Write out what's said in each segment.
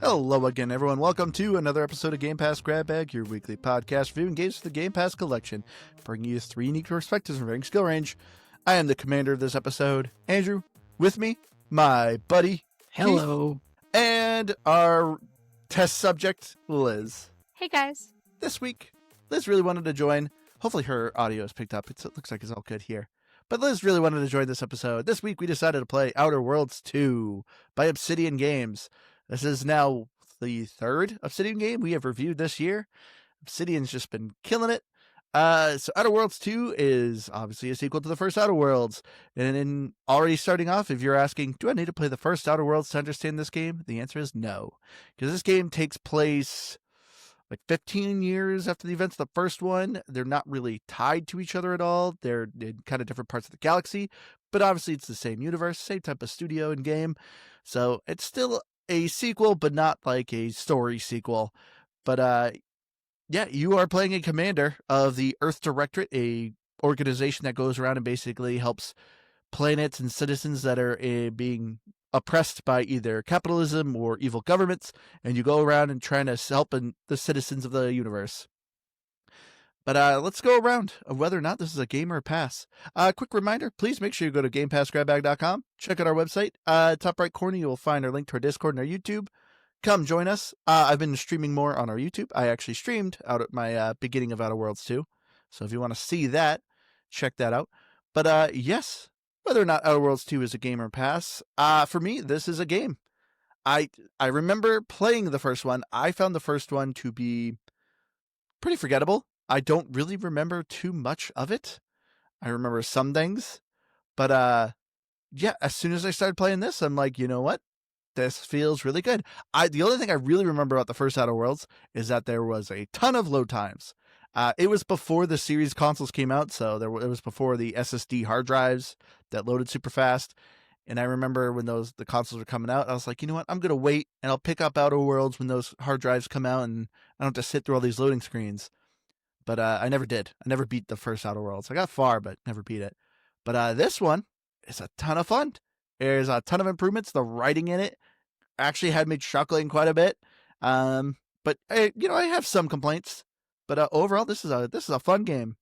Hello again, everyone. Welcome to another episode of Game Pass Grab Bag, your weekly podcast reviewing games for the Game Pass collection, bringing you three unique perspectives from varying skill range. I am the commander of this episode, Andrew. With me, my buddy, Hello. Keith, and our test subject, Liz. Hey, guys. This week, Liz really wanted to join. Hopefully her audio is picked up. It looks like it's all good here. But Liz really wanted to join this episode. This week, we decided to play Outer Worlds 2 by Obsidian Games. This is now the third Obsidian game we have reviewed this year. Obsidian's just been killing it. So Outer Worlds 2 is obviously a sequel to the first Outer Worlds. And in already starting off, if you're asking, do I need to play the first Outer Worlds to understand this game? The answer is no. Because this game takes place like 15 years after the events of the first one. They're not really tied to each other at all. They're in kind of different parts of the galaxy. But obviously it's the same universe, same type of studio and game. So it's still a sequel, but not like a story sequel. But yeah, you are playing a commander of the Earth Directorate, a organization that goes around and basically helps planets and citizens that are being oppressed by either capitalism or evil governments, and you go around and trying to help the citizens of the universe. But let's go around of whether or not this is a game or a pass. Quick reminder, please make sure you go to GamePassGrabBag.com. Check out our website. Top right corner, you will find our link to our Discord and our YouTube. Come join us. I've been streaming more on our YouTube. I actually streamed out at my beginning of Outer Worlds 2. So if you want to see that, check that out. But yes, whether or not Outer Worlds 2 is a game or a pass, for me, this is a game. I remember playing the first one. I found the first one to be pretty forgettable. I don't really remember too much of it. I remember some things. But yeah, as soon as I started playing this, I'm like, you know what? This feels really good. The only thing I really remember about the first Outer Worlds is that there was a ton of load times. It was before the series consoles came out, so it was before the SSD hard drives that loaded super fast. And I remember when the consoles were coming out, I was like, you know what? I'm going to wait, and I'll pick up Outer Worlds when those hard drives come out, and I don't have to sit through all these loading screens. But I never did. I never beat the first Outer Worlds. I got far, but never beat it. But this one is a ton of fun. There's a ton of improvements. The writing in it actually had me chuckling quite a bit. But I have some complaints. But overall, this is a fun game.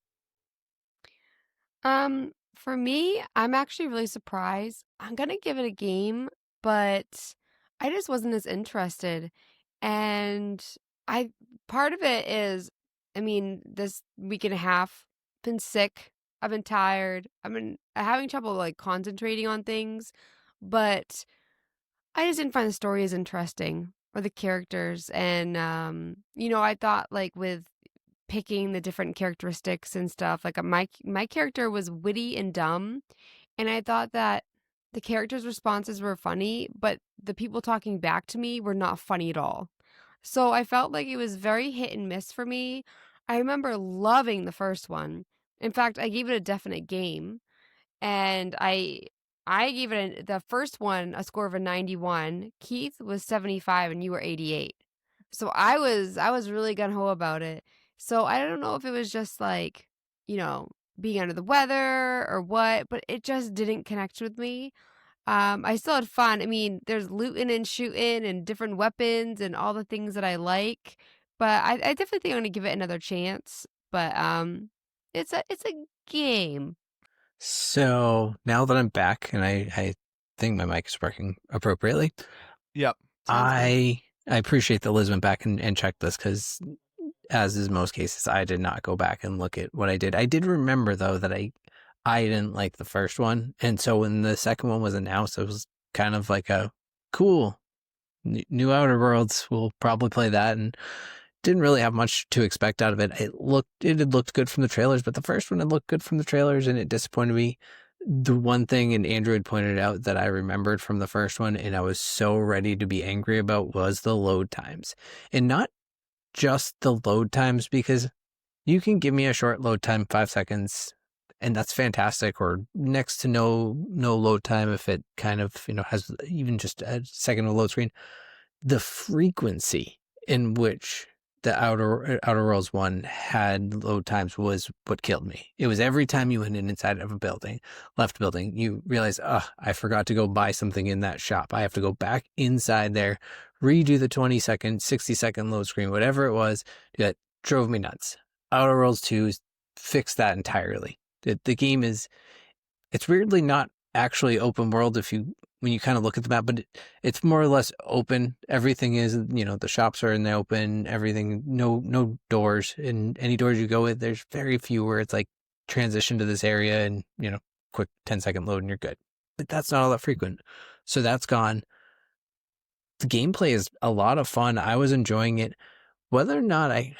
For me, I'm actually really surprised. I'm gonna give it a game, but I just wasn't as interested. And part of it is, this week and a half, been sick. I've been tired. I've been having trouble like concentrating on things, but I just didn't find the story as interesting or the characters. And I thought like with picking the different characteristics and stuff, like my character was witty and dumb, and I thought that the characters' responses were funny, but the people talking back to me were not funny at all. So I felt like it was very hit and miss for me. I remember loving the first one. In fact, I gave it a definite game, and I gave it the first one a score of a 91. Keith was 75, and you were 88. So I was really gung-ho about it. So I don't know if it was just like, being under the weather or what, but it just didn't connect with me. I still had fun. There's looting and shooting and different weapons and all the things that I like. But I definitely think I'm going to give it another chance. But it's a game. So now that I'm back and I think my mic is working appropriately. Yep. I appreciate that Liz went back and checked this because, as is most cases, I did not go back and look at what I did. I did remember, though, that I didn't like the first one. And so when the second one was announced, it was kind of like a cool new Outer Worlds. We'll probably play that. And didn't really have much to expect out of it. It had looked good from the trailers, but the first one had looked good from the trailers, and it disappointed me. The one thing, and Andrew had pointed out, that I remembered from the first one, and I was so ready to be angry about, was the load times. And not just the load times, because you can give me a short load time, 5 seconds, and that's fantastic, or next to no load time if it kind of, has even just a second of load screen. The frequency in which the Outer Worlds one had load times was what killed me. It was every time you went inside of a building, left building, you realize, I forgot to go buy something in that shop. I have to go back inside there, redo the 20-second, 60-second load screen, whatever it was. That drove me nuts. Outer Worlds 2 fixed that entirely. The game it's weirdly not actually open world when you kind of look at the map, but it's more or less open. Everything is, the shops are in the open, everything, no doors. And any doors you go with, there's very few where it's like transition to this area and, quick 10-second load and you're good. But that's not all that frequent. So that's gone. The gameplay is a lot of fun. I was enjoying it. Whether or not I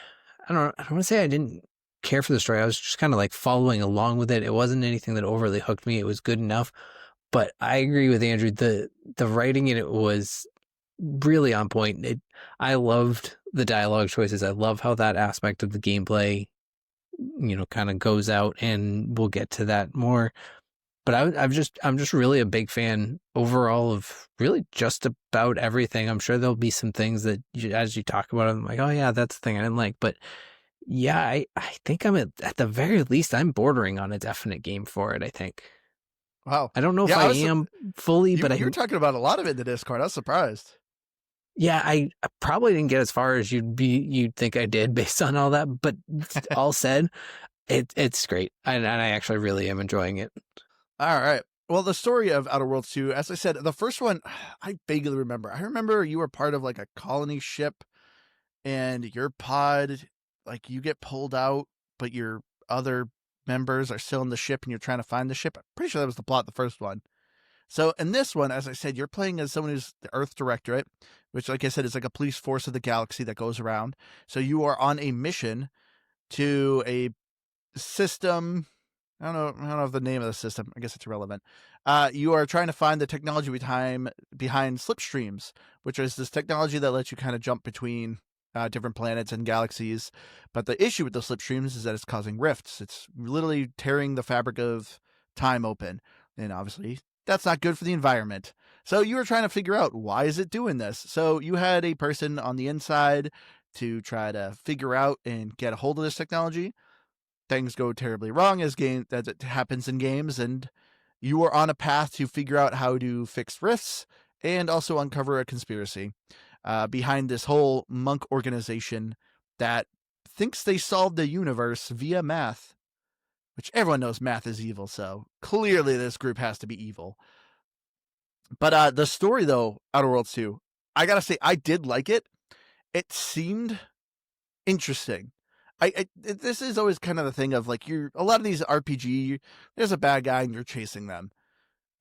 don't want to say I didn't care for the story. I was just kind of like following along with it. It wasn't anything that overly hooked me. It was good enough. But I agree with Andrew. The writing in it was really on point. I loved the dialogue choices. I love how that aspect of the gameplay, kind of goes out, and we'll get to that more. But I'm just really a big fan overall of really just about everything. I'm sure there'll be some things that as you talk about it, I'm like, oh yeah, that's the thing I didn't like. But yeah, I think I'm at the very least, I'm bordering on a definite game for it, I think. Wow. I don't know if I am fully, but you're talking about a lot of it in the Discord. I was surprised. Yeah, I probably didn't get as far as you'd think I did based on all that. But all said, it's great, and I actually really am enjoying it. All right. Well, the story of Outer Worlds 2, as I said, the first one, I vaguely remember. I remember you were part of like a colony ship, and your pod, like you get pulled out, but your other members are still in the ship and you're trying to find the ship. I'm pretty sure that was the plot of the first one. So in this one, as I said, you're playing as someone who's the Earth Directorate, which, like I said, is like a police force of the galaxy that goes around. So you are on a mission to a system. I don't know if the name of the system. I guess it's irrelevant. You are trying to find the technology behind slipstreams, which is this technology that lets you kind of jump between different planets and galaxies. But the issue with the slipstreams is that it's causing rifts. It's literally tearing the fabric of time open. And obviously, that's not good for the environment. So you were trying to figure out, why is it doing this? So you had a person on the inside to try to figure out and get a hold of this technology. Things go terribly wrong as it happens in games, and you are on a path to figure out how to fix rifts and also uncover a conspiracy behind this whole monk organization that thinks they solved the universe via math, which everyone knows math is evil, so clearly this group has to be evil. But the story, though, Outer Worlds 2, I gotta say, I did like it. It seemed interesting. This is always kind of the thing of like, a lot of these RPG, there's a bad guy and you're chasing them,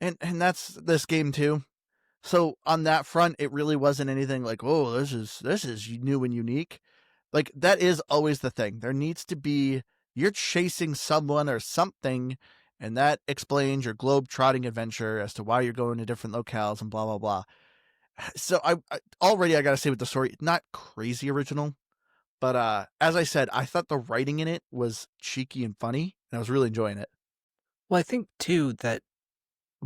and that's this game too. So on that front, it really wasn't anything like, oh, this is new and unique. Like, that is always the thing. There needs to be, you're chasing someone or something, and that explains your globe-trotting adventure as to why you're going to different locales and blah blah blah. So I already, I gotta say, with the story, not crazy original. But as I said, I thought the writing in it was cheeky and funny, and I was really enjoying it. Well, I think too that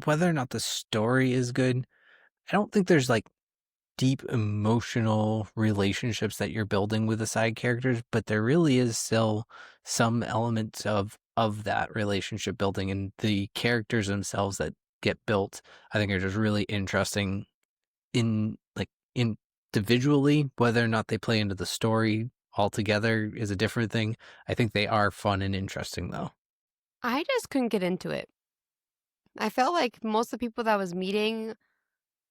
whether or not the story is good, I don't think there's like deep emotional relationships that you're building with the side characters, but there really is still some elements of that relationship building, and the characters themselves that get built, I think, are just really interesting individually. Whether or not they play into the story altogether is a different thing. I think they are fun and interesting, though. I just couldn't get into it. I felt like most of the people that I was meeting,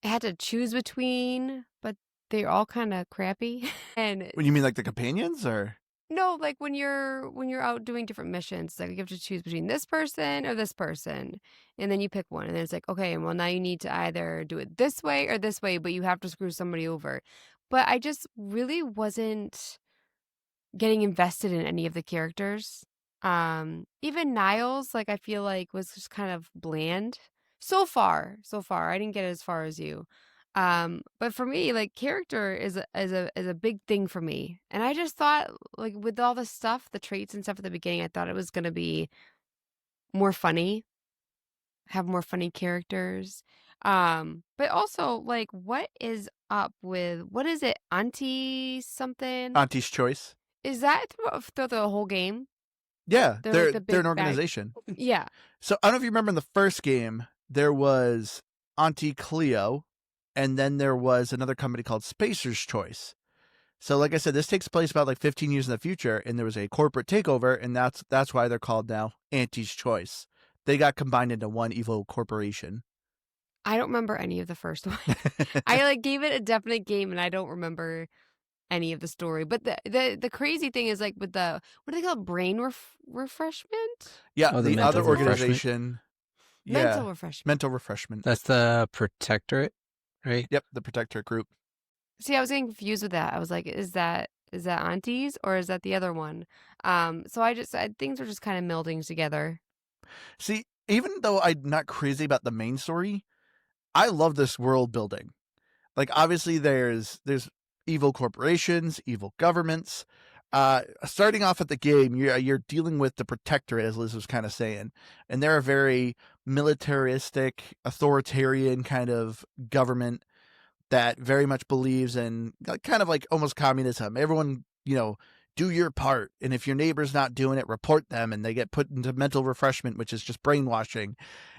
I had to choose between, but they're all kind of crappy. And When you mean like the companions, or no, like when you're out doing different missions, like you have to choose between this person or this person, and then you pick one, and then it's like, okay, well now you need to either do it this way or this way, but you have to screw somebody over. But I just really wasn't getting invested in any of the characters. Even Niles, like I feel like was just kind of bland. So far. I didn't get as far as you. But for me, like character is a big thing for me. And I just thought, like, with all the stuff, the traits and stuff at the beginning, I thought it was gonna be more funny, have more funny characters. But also, like, what is up with, what is it, Auntie something? Auntie's Choice. Is that through the whole game? Yeah, They're like the they're an big bag. organization. Yeah. So I don't know if you remember in the first game, there was Auntie Cleo, and then there was another company called Spacer's Choice. So like I said, this takes place about like 15 years in the future, and there was a corporate takeover, and that's why they're called now Auntie's Choice. They got combined into one evil corporation. I don't remember any of the first one. I like gave it a definite game, and I don't remember any of the story. But the crazy thing is, like, with the, what do they call it? Brain refreshment? Yeah, Oh, the the mental other refreshment? organization. Yeah, Mental refreshment. mental refreshment. That's the Protectorate, right? Yep, the Protector Group. See, I was getting confused with that. I was like, is that Auntie's or is that the other one? So things are just kind of melding together. See, even though I'm not crazy about the main story, I love this world building. Like, obviously, there's evil corporations, evil governments. Starting off at the game, you're dealing with the Protectorate, as Liz was kind of saying, and they're a very militaristic, authoritarian kind of government that very much believes in kind of like almost communism. Everyone, do your part, and if your neighbor's not doing it, report them, and they get put into mental refreshment, which is just brainwashing.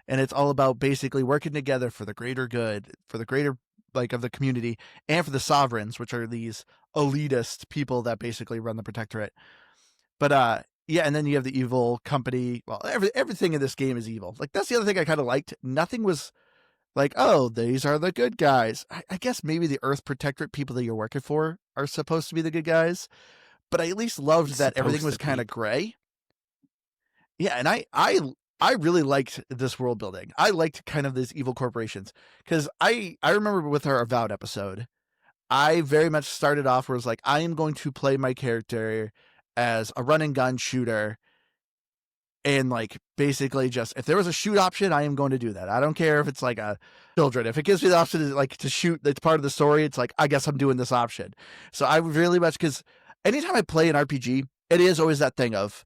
And it's all about basically working together for the greater good, for the greater like of the community, and for the sovereigns, which are these elitist people that basically run the Protectorate. But yeah, and then you have the evil company. Well, everything in this game is evil. Like, that's the other thing I kind of liked. Nothing was like, oh, these are the good guys. I guess maybe the Earth Protectorate people that you're working for are supposed to be the good guys, but I at least loved that everything was kind of gray. Yeah, and I really liked this world building. I liked kind of these evil corporations, because I remember with our Avowed episode, I very much started off where it was like, I am going to play my character as a run and gun shooter, and like basically just, if there was a shoot option, I am going to do that. I don't care if it's like a children. If it gives me the option to shoot, that's part of the story. It's like, I guess I'm doing this option. So I really much, because anytime I play an RPG, it is always that thing of,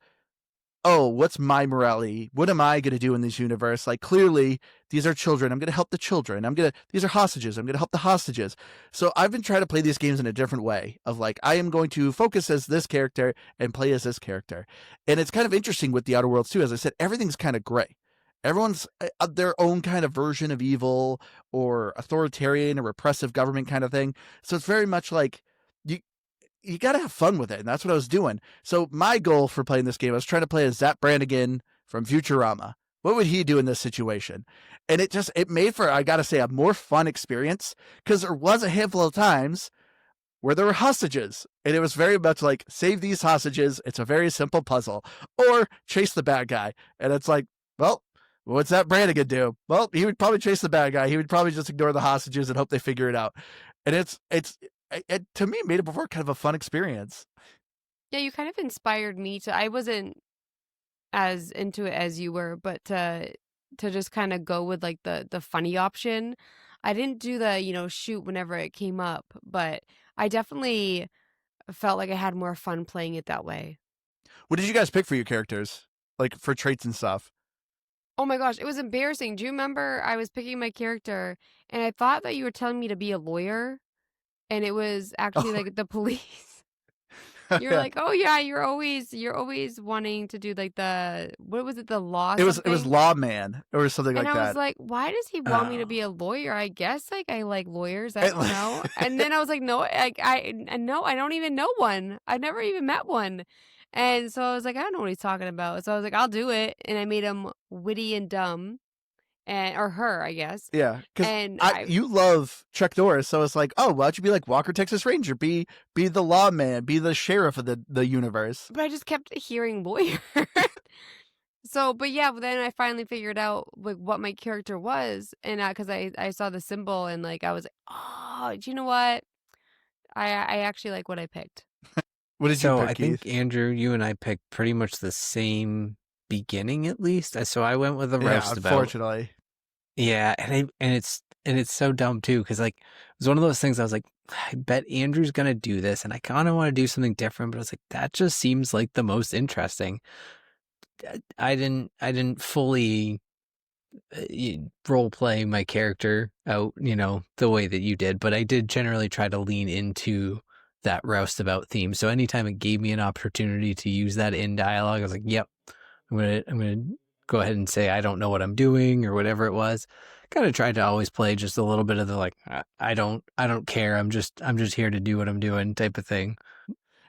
oh, what's my morality? What am I going to do in this universe? Like, clearly, these are children. I'm going to help the children. These are hostages. I'm going to help the hostages. So I've been trying to play these games in a different way of like, I am going to focus as this character and play as this character. And it's kind of interesting with the Outer Worlds too. As I said, everything's kind of gray. Everyone's their own kind of version of evil or authoritarian or repressive government kind of thing. So it's very much like, you got to have fun with it. And that's what I was doing. So my goal for playing this game, I was trying to play as Zap Brannigan from Futurama. What would he do in this situation? And it made for, I got to say, a more fun experience, because there was a handful of times where there were hostages, and it was very much like, save these hostages. It's a very simple puzzle, or chase the bad guy. And it's like, well, what's that Brannigan do? Well, he would probably chase the bad guy. He would probably just ignore the hostages and hope they figure it out. And it to me, made it before kind of a fun experience. Yeah, you kind of inspired me to. I wasn't as into it as you were, but to just kind of go with like the funny option. I didn't do the shoot whenever it came up, but I definitely felt like I had more fun playing it that way. What did you guys pick for your characters, like for traits and stuff? Oh my gosh, it was embarrassing. Do you remember I was picking my character and I thought that you were telling me to be a lawyer? And it was actually like the police. You're like, oh yeah, you're always wanting to do like what was it, the law? It was lawman or something like that. And I was like, why does he want me to be a lawyer? I guess like I like lawyers. I don't know. And then I was like, no, like I don't even know one. I've never even met one. And so I was like, I don't know what he's talking about. So I was like, I'll do it. And I made him witty and dumb. Or her, I guess. Yeah, because you love Chuck Norris, so it's like, oh, why don't you be like Walker, Texas Ranger? Be the lawman, be the sheriff of the universe. But I just kept hearing lawyer. So, but yeah, then I finally figured out like what my character was, and because I saw the symbol and like I was like, oh, do you know what? I actually like what I picked. What did you pick, I think, Andrew, you and I picked pretty much the same beginning, at least. So I went with the roustabout. Unfortunately. Yeah, and it's so dumb too, because like it was one of those things I was like, I bet Andrew's gonna do this, and I kind of want to do something different, but I was like, that just seems like the most interesting. I didn't fully role play my character out, the way that you did, but I did generally try to lean into that roustabout theme. So anytime it gave me an opportunity to use that in dialogue, I was like, "Yep, I'm gonna go ahead and say I don't know what I'm doing," or whatever it was. Kind of tried to always play just a little bit of the like, I don't care. I'm just here to do what I'm doing type of thing.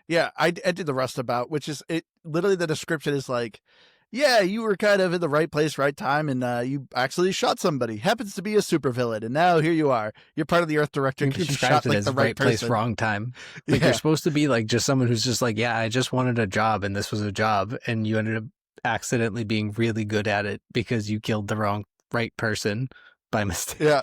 Yeah, I did the rustabout, which is it. Literally, the description is like, yeah, you were kind of in the right place, right time, and you actually shot somebody. Happens to be a supervillain, and now here you are. You're part of the Earth Director You because you described shot it like as the right place, person. wrong time. Like you're supposed to be like just someone who's just like, yeah, I just wanted a job, and this was a job, and you ended up accidentally being really good at it because you killed the right person by mistake. Yeah.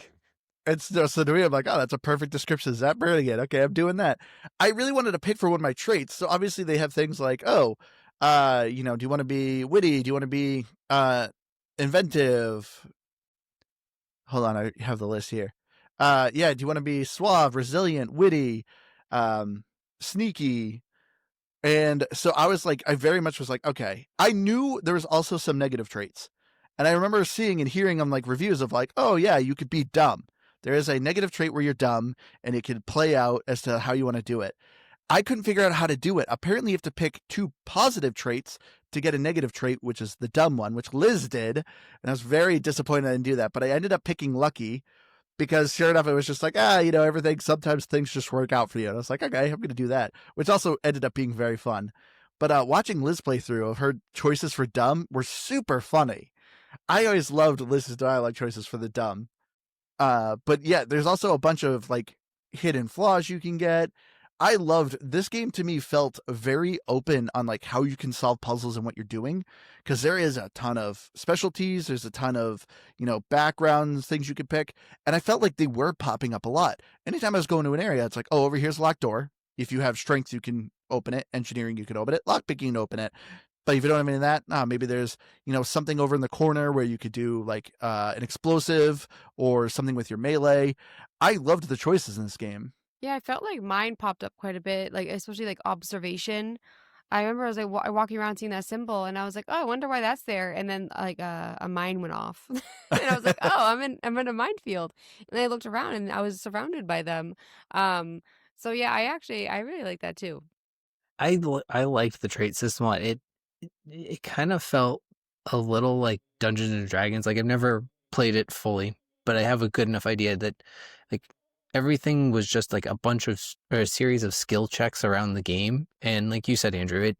It's so to me, I'm like, oh, that's a perfect description. Zap Brannigan. Okay, I'm doing that. I really wanted to pick for one of my traits. So obviously they have things like, do you want to be witty? Do you want to be inventive? Hold on, I have the list here. Do you want to be suave, resilient, witty, sneaky? And so I very much was like, okay. I knew there was also some negative traits. And I remember seeing and hearing them like reviews of like, oh yeah, you could be dumb. There is a negative trait where you're dumb and it could play out as to how you want to do it. I couldn't figure out how to do it. Apparently you have to pick 2 positive traits to get a negative trait, which is the dumb one, which Liz did. And I was very disappointed I didn't do that. But I ended up picking lucky because sure enough, it was just like, everything, sometimes things just work out for you. And I was like, okay, I'm going to do that, which also ended up being very fun. But watching Liz play through of her choices for dumb were super funny. I always loved Liz's dialogue choices for the dumb. But yeah, there's also a bunch of like hidden flaws you can get. I loved this game. To me, felt very open on like how you can solve puzzles and what you're doing, because there is a ton of specialties. There's a ton of backgrounds, things you could pick, and I felt like they were popping up a lot. Anytime I was going to an area, it's like, oh, over here's a locked door. If you have strength, you can open it. Engineering, you can open it. Lockpicking, you can open it. But if you don't have any of that, maybe there's something over in the corner where you could do like an explosive or something with your melee. I loved the choices in this game. Yeah, I felt like mine popped up quite a bit, like especially like observation. I remember I was like walking around seeing that symbol, and I was like, "Oh, I wonder why that's there." And then like a mine went off, and I was like, "Oh, I'm in a minefield." And I looked around, and I was surrounded by them. So yeah, I really like that too. I liked the trait system a lot. It kind of felt a little like Dungeons and Dragons. Like I've never played it fully, but I have a good enough idea that like everything was just like a series of skill checks around the game. And like you said, Andrew,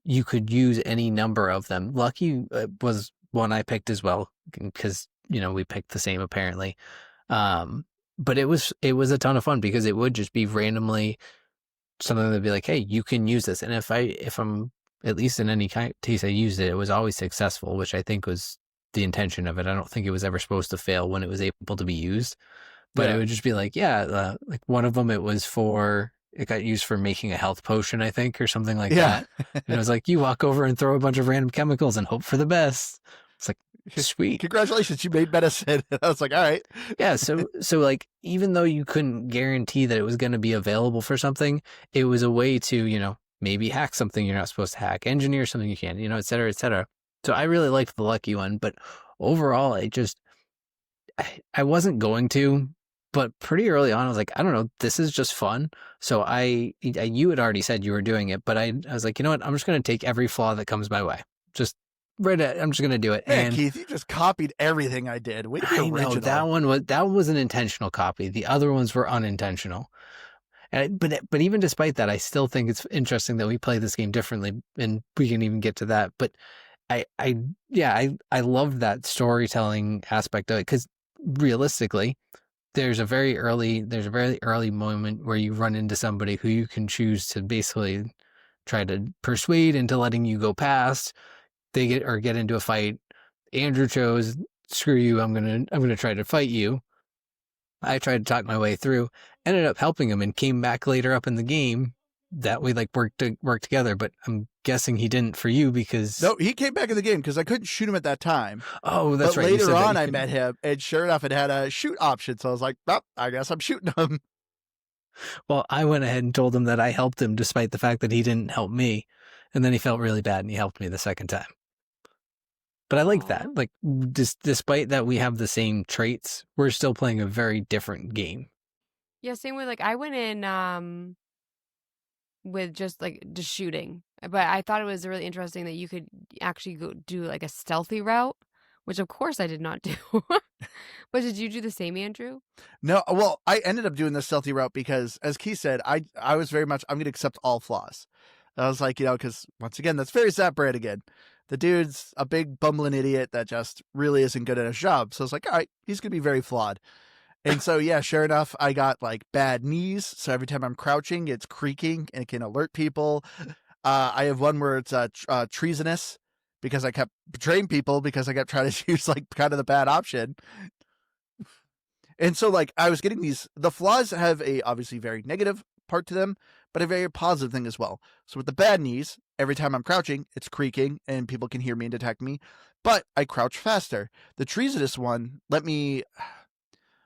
you could use any number of them. Lucky was one I picked as well because we picked the same apparently. But it was a ton of fun because it would just be randomly something that'd be like, hey, you can use this. And if I'm at least in any case I used it, it was always successful, which I think was the intention of it. I don't think it was ever supposed to fail when it was able to be used. But it would just be like, like one of them, it got used for making a health potion, I think, or something like that. And it was like, you walk over and throw a bunch of random chemicals and hope for the best. It's like, sweet. Congratulations, you made medicine. I was like, all right. Yeah. So like, even though you couldn't guarantee that it was going to be available for something, it was a way to, maybe hack something you're not supposed to hack, engineer something you can, et cetera, et cetera. So I really liked the lucky one, but overall, I wasn't going to, but pretty early on, I was like, I don't know, this is just fun. So you had already said you were doing it, but I was like, you know what? I'm just going to take every flaw that comes my way. I'm just going to do it. Man, and Keith, you just copied everything I did. I know that one was an intentional copy. The other ones were unintentional. But even despite that, I still think it's interesting that we play this game differently, and we can even get to that. But I love that storytelling aspect of it because realistically, there's a very early moment where you run into somebody who you can choose to basically try to persuade into letting you go past. They get into a fight. Andrew chose, screw you, I'm gonna try to fight you. I tried to talk my way through, ended up helping him, and came back later up in the game that we like worked together. But I'm guessing he didn't for you because no, he came back in the game because I couldn't shoot him at that time. Oh, that's but right. Later on, I met him, and sure enough, it had a shoot option. So I was like, "Oh, I guess I'm shooting him." Well, I went ahead and told him that I helped him, despite the fact that he didn't help me, and then he felt really bad, and he helped me the second time. But I like Aw. that. Like, despite that we have the same traits, we're still playing a very different game. Yeah, same with like I went in with just shooting. But I thought it was really interesting that you could actually go do like a stealthy route, which of course I did not do. But did you do the same, Andrew? No, well, I ended up doing the stealthy route because, as Keith said, I was very much, I'm going to accept all flaws. I was like, because once again, that's very Zap Brannigan. The dude's a big bumbling idiot that just really isn't good at his job. So I was like, all right, he's going to be very flawed. And so, yeah, sure enough, I got like bad knees. So every time I'm crouching, it's creaking and it can alert people. I have one where it's treasonous because I kept betraying people because I kept trying to choose like kind of the bad option. And so, like, I was getting the flaws have a obviously very negative part to them, but a very positive thing as well. So with the bad knees, every time I'm crouching, it's creaking and people can hear me and detect me, but I crouch faster. The treasonous one let me,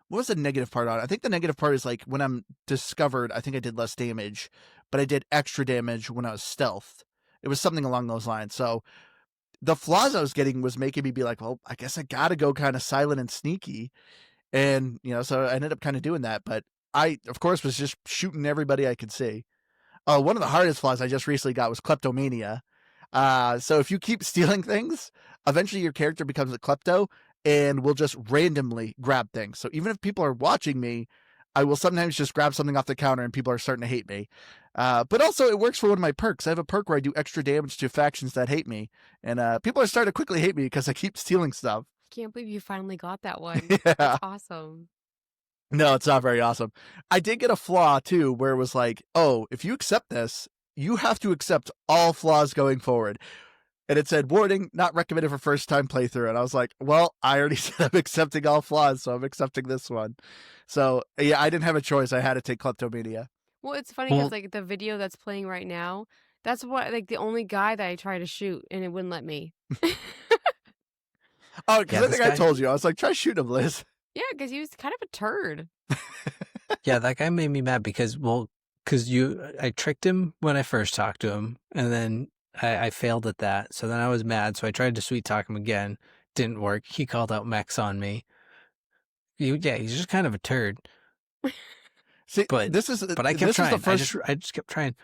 what was the negative part on it? I think the negative part is like when I'm discovered, I think I did less damage, but I did extra damage when I was stealthed. It was something along those lines. So the flaws I was getting was making me be like, well, I guess I gotta go kind of silent and sneaky. And, so I ended up kind of doing that. But I, of course, was just shooting everybody I could see. One of the hardest flaws I just recently got was kleptomania. So if you keep stealing things, eventually your character becomes a klepto and will just randomly grab things. So even if people are watching me, I will sometimes just grab something off the counter and people are starting to hate me. But also it works for one of my perks. I have a perk where I do extra damage to factions that hate me. And people are starting to quickly hate me because I keep stealing stuff. Can't believe you finally got that one. Yeah. That's awesome. No, it's not very awesome. I did get a flaw too, where it was like, oh, if you accept this, you have to accept all flaws going forward. And it said, warning, not recommended for first time playthrough. And I was like, well, I already said I'm accepting all flaws, so I'm accepting this one. So yeah, I didn't have a choice. I had to take kleptomania. Well, it's funny because Well, like the video that's playing right now, that's what like the only guy that I tried to shoot and it wouldn't let me. Oh, because yeah, I think I told you. I was like, try shoot him, Liz. Yeah, because he was kind of a turd. yeah, that guy made me mad because I tricked him when I first talked to him, and then I failed at that. So then I was mad. So I tried to sweet talk him again. Didn't work. He called out Mex on me. He's just kind of a turd. See, But I kept this trying. is the first. I just kept trying.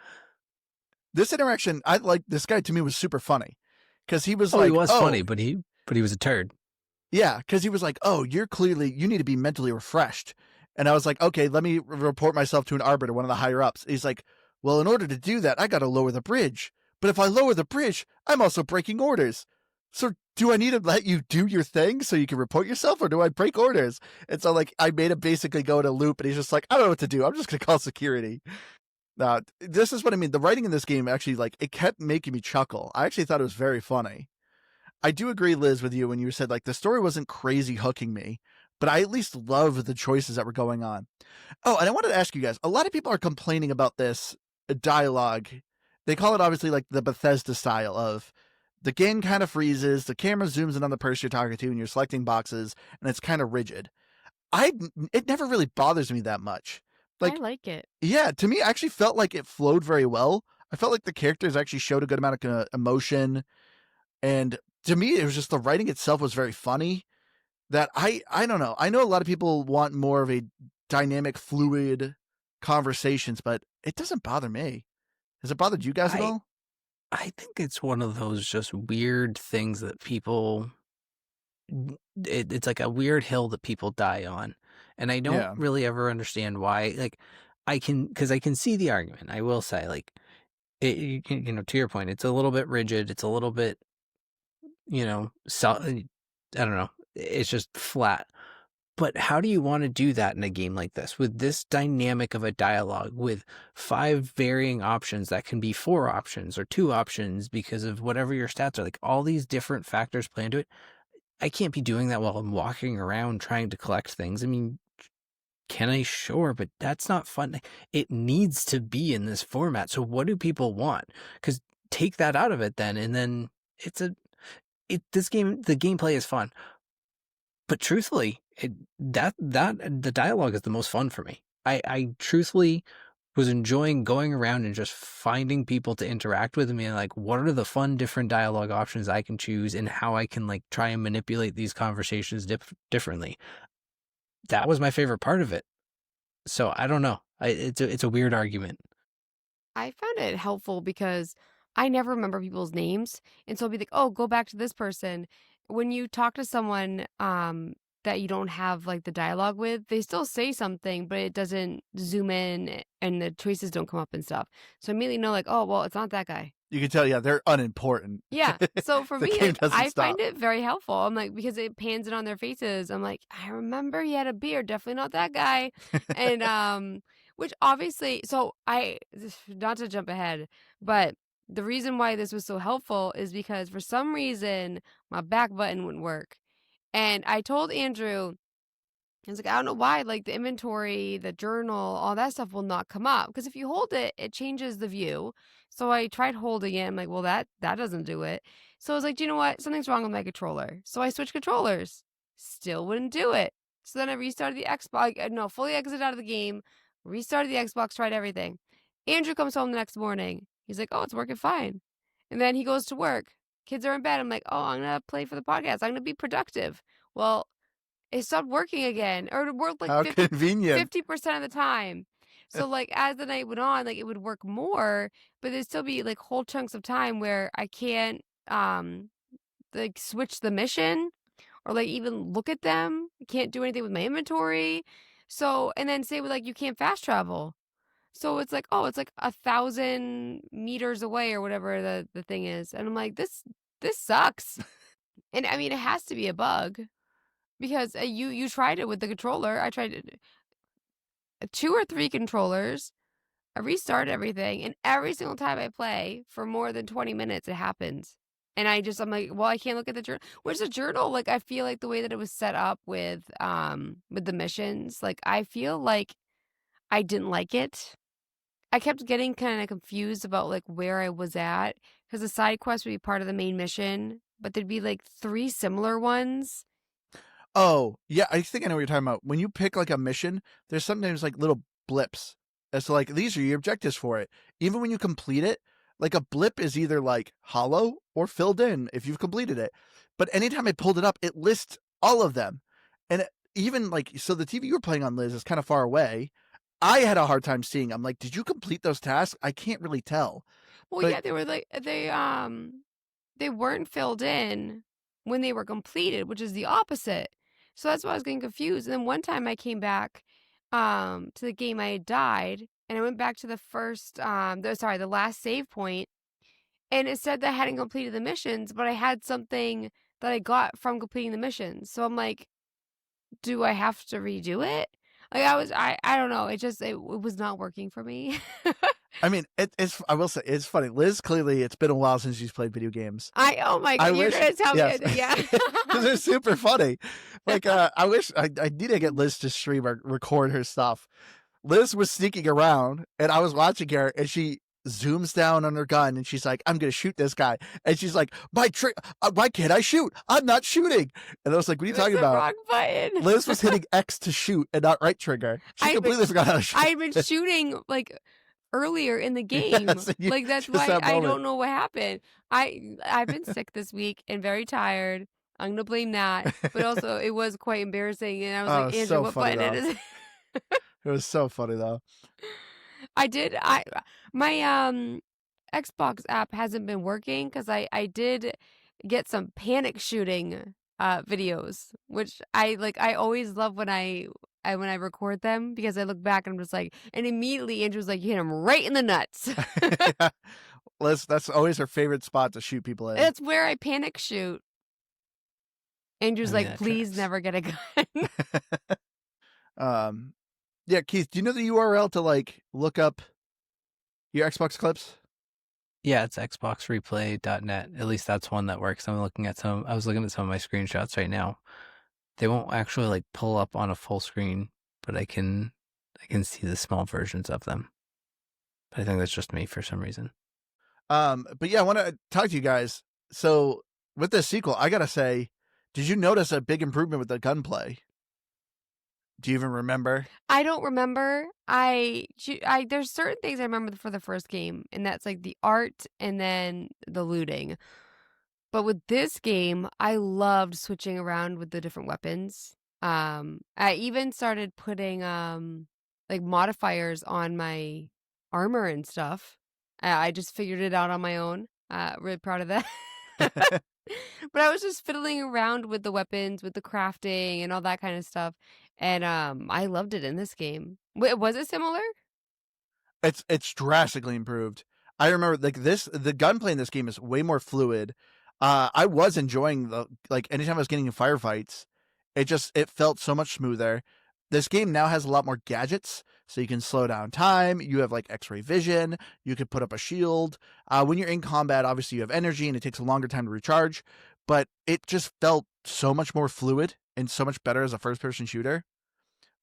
This interaction, I like this guy to me was super funny because he was Oh, like, he was funny, but he was a turd. Yeah, because he was like, oh, you need to be mentally refreshed. And I was like, okay, let me report myself to an arbiter, one of the higher ups. He's like, well, in order to do that, I got to lower the bridge. But if I lower the bridge, I'm also breaking orders. So do I need to let you do your thing so you can report yourself, or do I break orders? And so like I made him basically go in a loop, and he's just like, I don't know what to do. I'm just going to call security. This is what I mean. The writing in this game actually, like, it kept making me chuckle. I actually thought it was very funny. I do agree, Liz, with you when you said like the story wasn't crazy hooking me, but I at least loved the choices that were going on. Oh, and I wanted to ask you guys, a lot of people are complaining about this dialogue. They call it obviously like the Bethesda style of the game kind of freezes, the camera zooms in on the person you're talking to and you're selecting boxes, and it's kind of rigid. It never really bothers me that much. Like, I like it. yeah, to me, I actually felt like it flowed very well. I felt like the characters actually showed a good amount of emotion, and to me, it was just the writing itself was very funny. That I don't know. I know a lot of people want more of a dynamic, fluid conversations, but it doesn't bother me. Has it bothered you guys at all? I think it's one of those just weird things that people. It's like a weird hill that people die on, and I don't really ever understand why. Like, because I can see the argument. I will say, like, to your point, it's a little bit rigid. It's a little bit, I don't know. It's just flat. But how do you want to do that in a game like this with this dynamic of a dialogue with 5 varying options that can be 4 options or 2 options because of whatever your stats are? Like, all these different factors play into it. I can't be doing that while I'm walking around trying to collect things. I mean, can I? Sure, but that's not fun. It needs to be in this format. So what do people want? Because take that out of it then, and then the gameplay is fun. But truthfully, the dialogue is the most fun for me. I truthfully was enjoying going around and just finding people to interact with me and like, what are the fun different dialogue options I can choose and how I can like try and manipulate these conversations differently. That was my favorite part of it. So I don't know. It's a weird argument. I found it helpful because I never remember people's names. And so I'll be like, oh, go back to this person. When you talk to someone that you don't have like the dialogue with, they still say something, but it doesn't zoom in and the choices don't come up and stuff. So I immediately know like, oh, well, it's not that guy. You can tell, yeah, they're unimportant. Yeah. So for The me, game like, doesn't I stop. find it very helpful. I'm like, because it pans it on their faces. I'm like, I remember he had a beard. Definitely not that guy. And which obviously, so not to jump ahead, but the reason why this was so helpful is because for some reason my back button wouldn't work. And I told Andrew, I was like, I don't know why, like the inventory, the journal, all that stuff will not come up. Because if you hold it, it changes the view. So I tried holding it. I'm like, well, that doesn't do it. So I was like, do you know what? Something's wrong with my controller. So I switched controllers. Still wouldn't do it. So then I restarted the Xbox. No, fully exited out of the game, restarted the Xbox, tried everything. Andrew comes home the next morning. He's like, oh, it's working fine. And then he goes to work. Kids are in bed. I'm like, oh, I'm going to play for the podcast. I'm going to be productive. Well, it stopped working again, or it worked like How convenient. 50% of the time. So like as the night went on, like it would work more, but there'd still be like whole chunks of time where I can't like switch the mission or like even look at them. I can't do anything with my inventory. So and then say with like you can't fast travel. So it's like, oh, it's like 1,000 meters away or whatever the thing is. And I'm like, this sucks. And I mean it has to be a bug. Because you tried it with the controller. I tried it 2 or 3 controllers. I restart everything, and every single time I play for more than 20 minutes, it happens. And I'm like, well, I can't look at the journal. Which the journal, like, I feel like the way that it was set up with the missions, like, I feel like I didn't like it. I kept getting kind of confused about like where I was at because the side quest would be part of the main mission, but there'd be like 3 similar ones. Oh, yeah, I think I know what you're talking about. When you pick like a mission, there's sometimes like little blips as to like these are your objectives for it. Even when you complete it, like a blip is either like hollow or filled in if you've completed it. But anytime I pulled it up, it lists all of them. And even like, so the TV you were playing on, Liz, is kind of far away. I had a hard time seeing. I'm like, did you complete those tasks? I can't really tell. Well, But- yeah, they were like they weren't filled in when they were completed, which is the opposite. So that's why I was getting confused. And then one time I came back to the game I had died, and I went back to the first the last save point, and it said that I hadn't completed the missions, but I had something that I got from completing the missions. So I'm like, do I have to redo it? Like I don't know. It was not working for me. I mean, it's. I will say it's funny. Liz, clearly, it's been a while since she's played video games. Oh my god, you're gonna tell me, yeah, because they're super funny. Like, I wish I need to get Liz to stream or record her stuff. Liz was sneaking around, and I was watching her, and she zooms down on her gun, and she's like, "I'm gonna shoot this guy," and she's like, why can't I shoot? I'm not shooting." And I was like, "What are you talking about?" Wrong button. Liz was hitting X to shoot and not right trigger. She completely forgot how to shoot. I'd been shooting like earlier in the game. Like that's why I don't know what happened. I've been sick this week and very tired. I'm gonna blame that. But also it was quite embarrassing and I was like, Andrew, so what funny, button it is? It was so funny though. My Xbox app hasn't been working because I did get some panic shooting videos, which I always love when I record them because I look back and I'm just like, and immediately Andrew's like, you hit him right in the nuts. Liz, that's always her favorite spot to shoot people in. It's where I panic shoot. Andrew's like, please tracks. never get a gun. Yeah, Keith, do you know the URL to like look up your Xbox clips? Yeah, it's xboxreplay.net. At least that's one that works. I was looking at some of my screenshots right now. They won't actually like pull up on a full screen, but I can see the small versions of them. But I think that's just me for some reason. But yeah, I want to talk to you guys. So with this sequel, I gotta say, did you notice a big improvement with the gunplay? Do you even remember? I don't remember. There's certain things I remember for the first game, and that's like the art and then the looting. But with this game, I loved switching around with the different weapons. I even started putting like modifiers on my armor and stuff. I just figured it out on my own. Really proud of that. But I was just fiddling around with the weapons, with the crafting and all that kind of stuff. And I loved it in this game. Was it similar? It's drastically improved. I remember the gunplay in this game is way more fluid. I was enjoying anytime I was getting in firefights, it felt so much smoother. This game now has a lot more gadgets, so you can slow down time. You have like X-ray vision. You can put up a shield. When you're in combat, obviously you have energy, and it takes a longer time to recharge. But it just felt so much more fluid and so much better as a first-person shooter.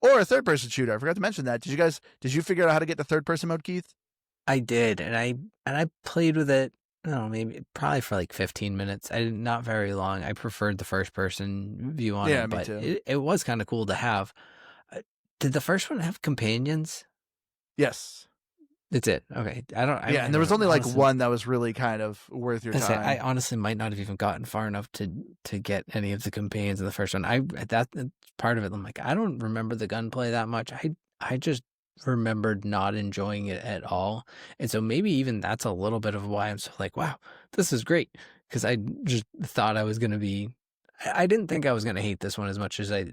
Or a third-person shooter. I forgot to mention that. Did you figure out how to get to third-person mode, Keith? I did, and I played with it. I don't know, maybe probably for like 15 minutes. Not very long. I preferred the first person view on Yeah, it, me but too. it was kind of cool to have. Did the first one have companions? Yes. That's it. Okay. Yeah, and there was only like one that was really kind of worth your time. I honestly might not have even gotten far enough to get any of the companions in the first one. That's part of it. I'm like, I don't remember the gunplay that much. I just remembered not enjoying it at all. And so maybe even that's a little bit of why I'm so like, wow, this is great. Because I just thought I was gonna be I didn't think I was gonna hate this one as much as I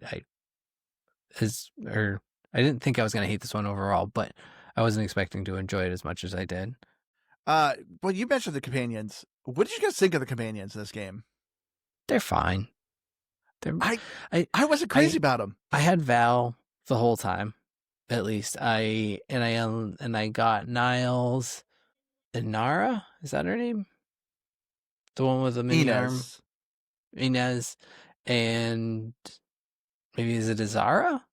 didn't think I was gonna hate this one overall, but I wasn't expecting to enjoy it as much as I did. Well, you mentioned the companions. What did you guys think of the companions in this game? They're fine. I wasn't crazy about them. I had Val the whole time, at least. I got Niles and Nara. Is that her name? The one with the mini arm. Inez, and maybe is it Azara?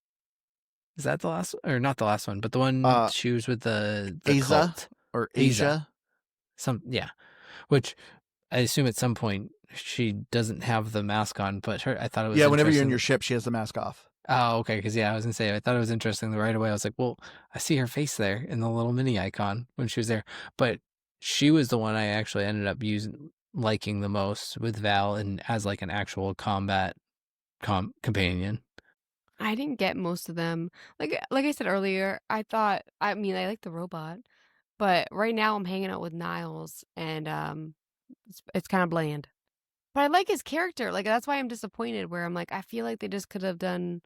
Is that the last, or not the last one, but the one she was with the Aza cult. or Asia? Which I assume at some point she doesn't have the mask on, but I thought it was whenever you're in your ship, she has the mask off. Oh, okay, because I was gonna say I thought it was interesting that right away. I was like, well, I see her face there in the little mini icon when she was there, but she was the one I actually ended up liking the most with Val and as like an actual combat companion. I didn't get most of them. Like I said earlier, I like the robot, but right now I'm hanging out with Niles, and it's kind of bland. But I like his character. Like that's why I'm disappointed. Where I'm like, I feel like they just could have done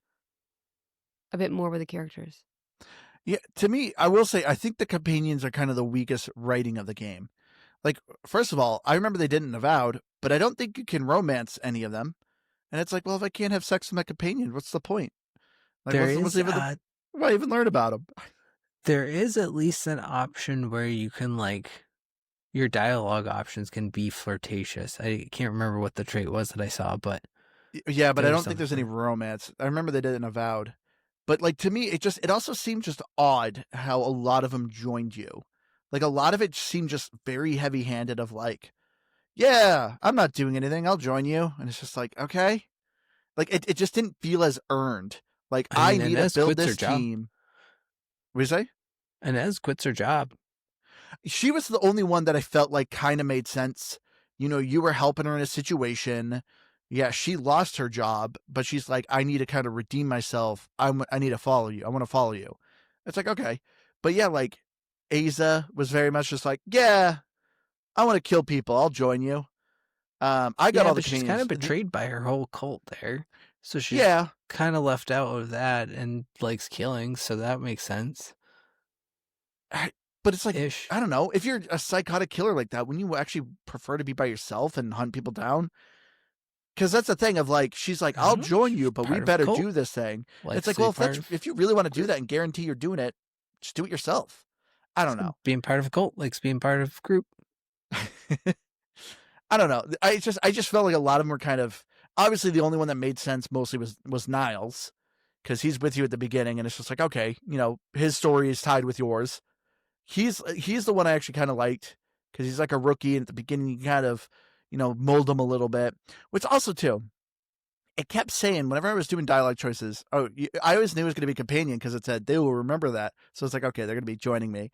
a bit more with the characters. Yeah, to me, I will say I think the companions are kind of the weakest writing of the game. Like, first of all, I remember they didn't Avowed, but I don't think you can romance any of them. And it's like, well, if I can't have sex with my companion, what's the point? Like, why even learn about them? There is at least an option where you can your dialogue options can be flirtatious. I can't remember what the trait was that I saw, but yeah, but I don't think there's any romance. I remember they did it in Avowed, but like to me, it also seemed just odd how a lot of them joined you. Like a lot of it seemed just very heavy-handed of like, yeah, I'm not doing anything, I'll join you. And it's just like, okay. Like it just didn't feel as earned. Like I need to build this team. What do you say? Inez quits her job. She was the only one that I felt like kind of made sense. You know, you were helping her in a situation. Yeah, she lost her job, but she's like, I need to kind of redeem myself. I need to follow you. I want to follow you. It's like, okay. But yeah, like Aza was very much just like, yeah, I want to kill people. I'll join you. I got all the she's kind of betrayed by her whole cult there. So she's kind of left out of that and likes killing. So that makes sense. But it's like, I don't know. If you're a psychotic killer like that, wouldn't you actually prefer to be by yourself and hunt people down? Because that's the thing of like, she's like, I'll join you, but we better do this thing. It's like, well, if you really want to do that and guarantee you're doing it, just do it yourself. I don't know. Being part of a cult likes being part of a group. I don't know. I just felt like a lot of them were kind of, obviously the only one that made sense mostly was Niles, because he's with you at the beginning, and it's just like, okay, you know, his story is tied with yours. He's the one I actually kind of liked, because he's like a rookie, and at the beginning you kind of, you know, mold him a little bit. Which also too, it kept saying whenever I was doing dialogue choices, I always knew it was going to be companion because it said they will remember that. So it's like, okay, they're going to be joining me.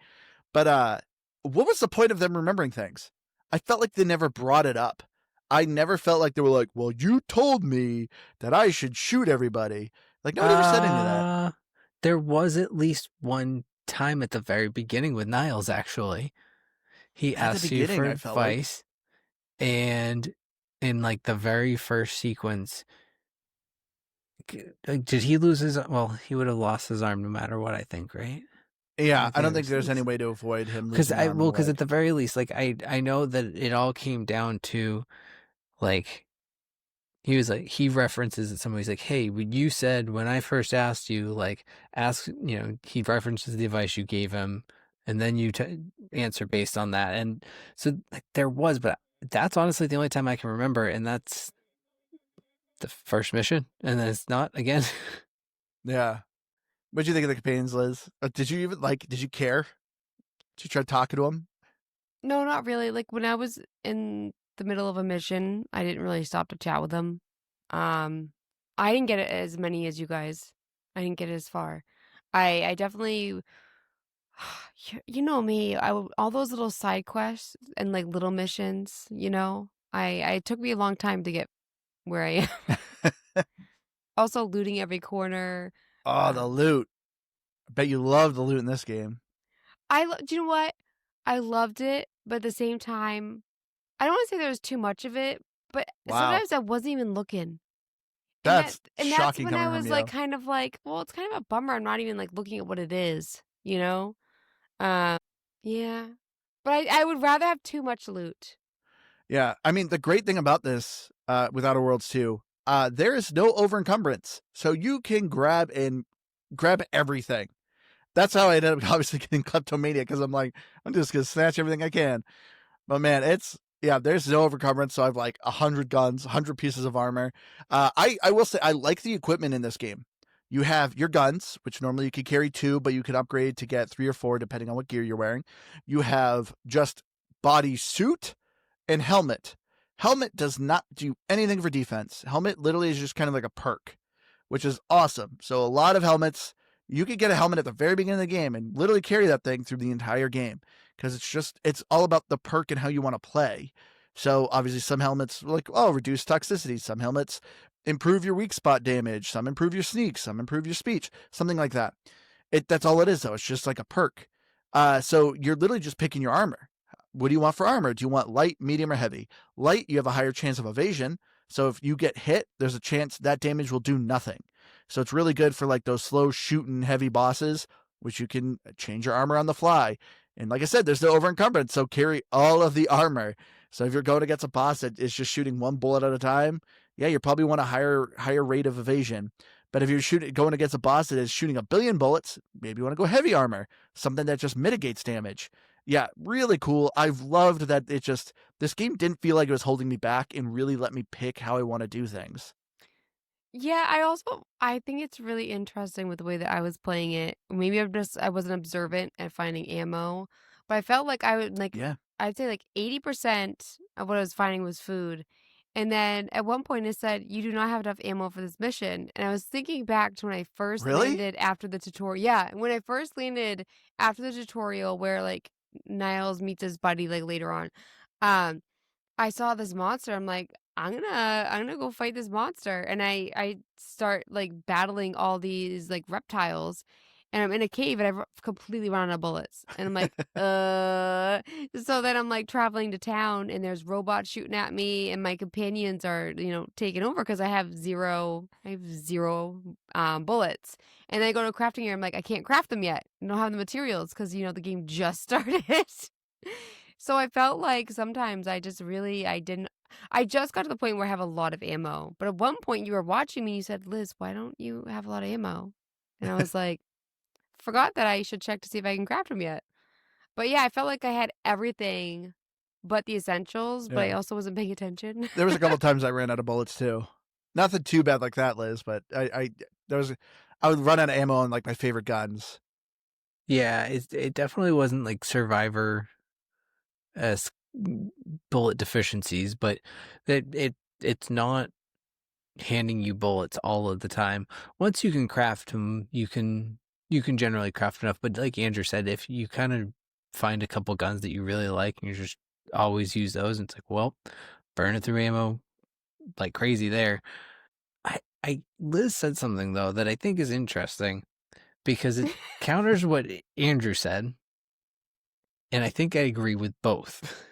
But what was the point of them remembering things? I felt like they never brought it up. I never felt like they were like, well, you told me that I should shoot everybody. Like, nobody ever said any of that. There was at least one time at the very beginning with Niles, actually. He At the asks you for beginning, I felt like. advice, and in like the very first sequence, did he lose his? Well, he would have lost his arm no matter what, I think, right? Yeah, I don't think there's any way to avoid him losing an arm or because leg. at the very least, like I know that it all came down to, like, he was like, he references it. Somebody's like, hey, when you said when I first asked you, like, ask, he references the advice you gave him, and then you answer based on that. And so like there was, but that's honestly the only time I can remember, and that's the first mission, and then it's not again. Yeah. What'd you think of the companions, Liz? Did you even did you care? Did you try talking to him? No, not really. Like when I was in the middle of a mission, I didn't really stop to chat with them. I didn't get it as many as you guys. I didn't get it as far. I definitely, you know me. All those little side quests and like little missions. It took me a long time to get where I am. Also, looting every corner. Oh, the loot. I bet you love the loot in this game. Do you know what? I loved it, but at the same time, I don't want to say there was too much of it, but Wow. sometimes I wasn't even looking. That's and shocking. That's when I coming was from like, you. kind of like, well, it's kind of a bummer. I'm not even like looking at what it is, you know? Yeah. But I would rather have too much loot. Yeah, I mean the great thing about this, with Outer Worlds 2, there is no over encumbrance, so you can grab everything. That's how I ended up obviously getting kleptomania because I'm like, I'm just gonna snatch everything I can. But man, there's no over encumbrance, so I have like 100 guns, 100 pieces of armor. I will say I like the equipment in this game. You have your guns, which normally you could carry 2, but you can upgrade to get 3 or 4 depending on what gear you're wearing. You have just body suit and helmet. Helmet does not do anything for defense. Helmet literally is just kind of like a perk, which is awesome. So a lot of helmets, you could get a helmet at the very beginning of the game and literally carry that thing through the entire game because it's all about the perk and how you want to play. So obviously some helmets reduce toxicity. Some helmets improve your weak spot damage. Some improve your sneak. Some improve your speech. Something like that. That's all it is though. It's just like a perk. So you're literally just picking your armor. What do you want for armor? Do you want light, medium, or heavy? Light, you have a higher chance of evasion. So if you get hit, there's a chance that damage will do nothing. So it's really good for like those slow shooting heavy bosses, which you can change your armor on the fly. And like I said, there's no over encumbrance, so carry all of the armor. So if you're going against a boss that is just shooting one bullet at a time, yeah, you probably want a higher rate of evasion. But if you're going against a boss that is shooting 1 billion bullets, maybe you want to go heavy armor, something that just mitigates damage. Yeah, really cool. I've loved that this game didn't feel like it was holding me back and really let me pick how I want to do things. Yeah, I think it's really interesting with the way that I was playing it. Maybe I wasn't observant at finding ammo, but I felt like I would Yeah. I'd say like 80% of what I was finding was food. And then at one point it said, you do not have enough ammo for this mission. And I was thinking back to when I first Really? landed after the tutorial. Yeah, when I first landed after the tutorial where like Niles meets his buddy like later on. I saw this monster. I'm like, I'm gonna go fight this monster. And I start like battling all these like reptiles. And I'm in a cave and I've completely run out of bullets. And I'm like, So then I'm like traveling to town and there's robots shooting at me and my companions are, taking over because I have zero bullets. And then I go to a crafting area. I'm like, I can't craft them yet. I don't have the materials because, the game just started. So I felt like sometimes I just got to the point where I have a lot of ammo. But at one point you were watching me and you said, Liz, why don't you have a lot of ammo? And I was like, forgot that I should check to see if I can craft them yet. But yeah, I felt like I had everything but the essentials, but I also wasn't paying attention. There was a couple times I ran out of bullets too. Nothing too bad like that, Liz, but I would run out of ammo on like my favorite guns. Yeah, it definitely wasn't like Survivor bullet deficiencies, but it's not handing you bullets all of the time. Once you can craft them, you can generally craft enough. But like Andrew said, if you kind of find a couple guns that you really like and you just always use those, and it's like, well, burning through ammo like crazy there. Liz said something though that I think is interesting because it counters what Andrew said, and I think I agree with both.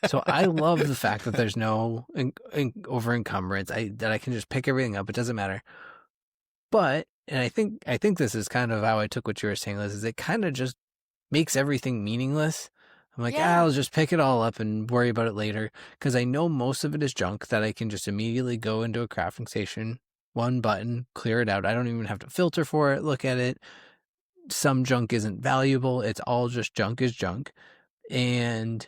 So I love the fact that there's no over encumbrance. That I can just pick everything up. It doesn't matter. But and I think this is kind of how I took what you were saying, Liz. Is it kind of just makes everything meaningless. I'm like, Yeah. I'll just pick it all up and worry about it later because I know most of it is junk that I can just immediately go into a crafting station, one button, clear it out. I don't even have to filter for it, look at it. Some junk isn't valuable. It's all just junk is junk. And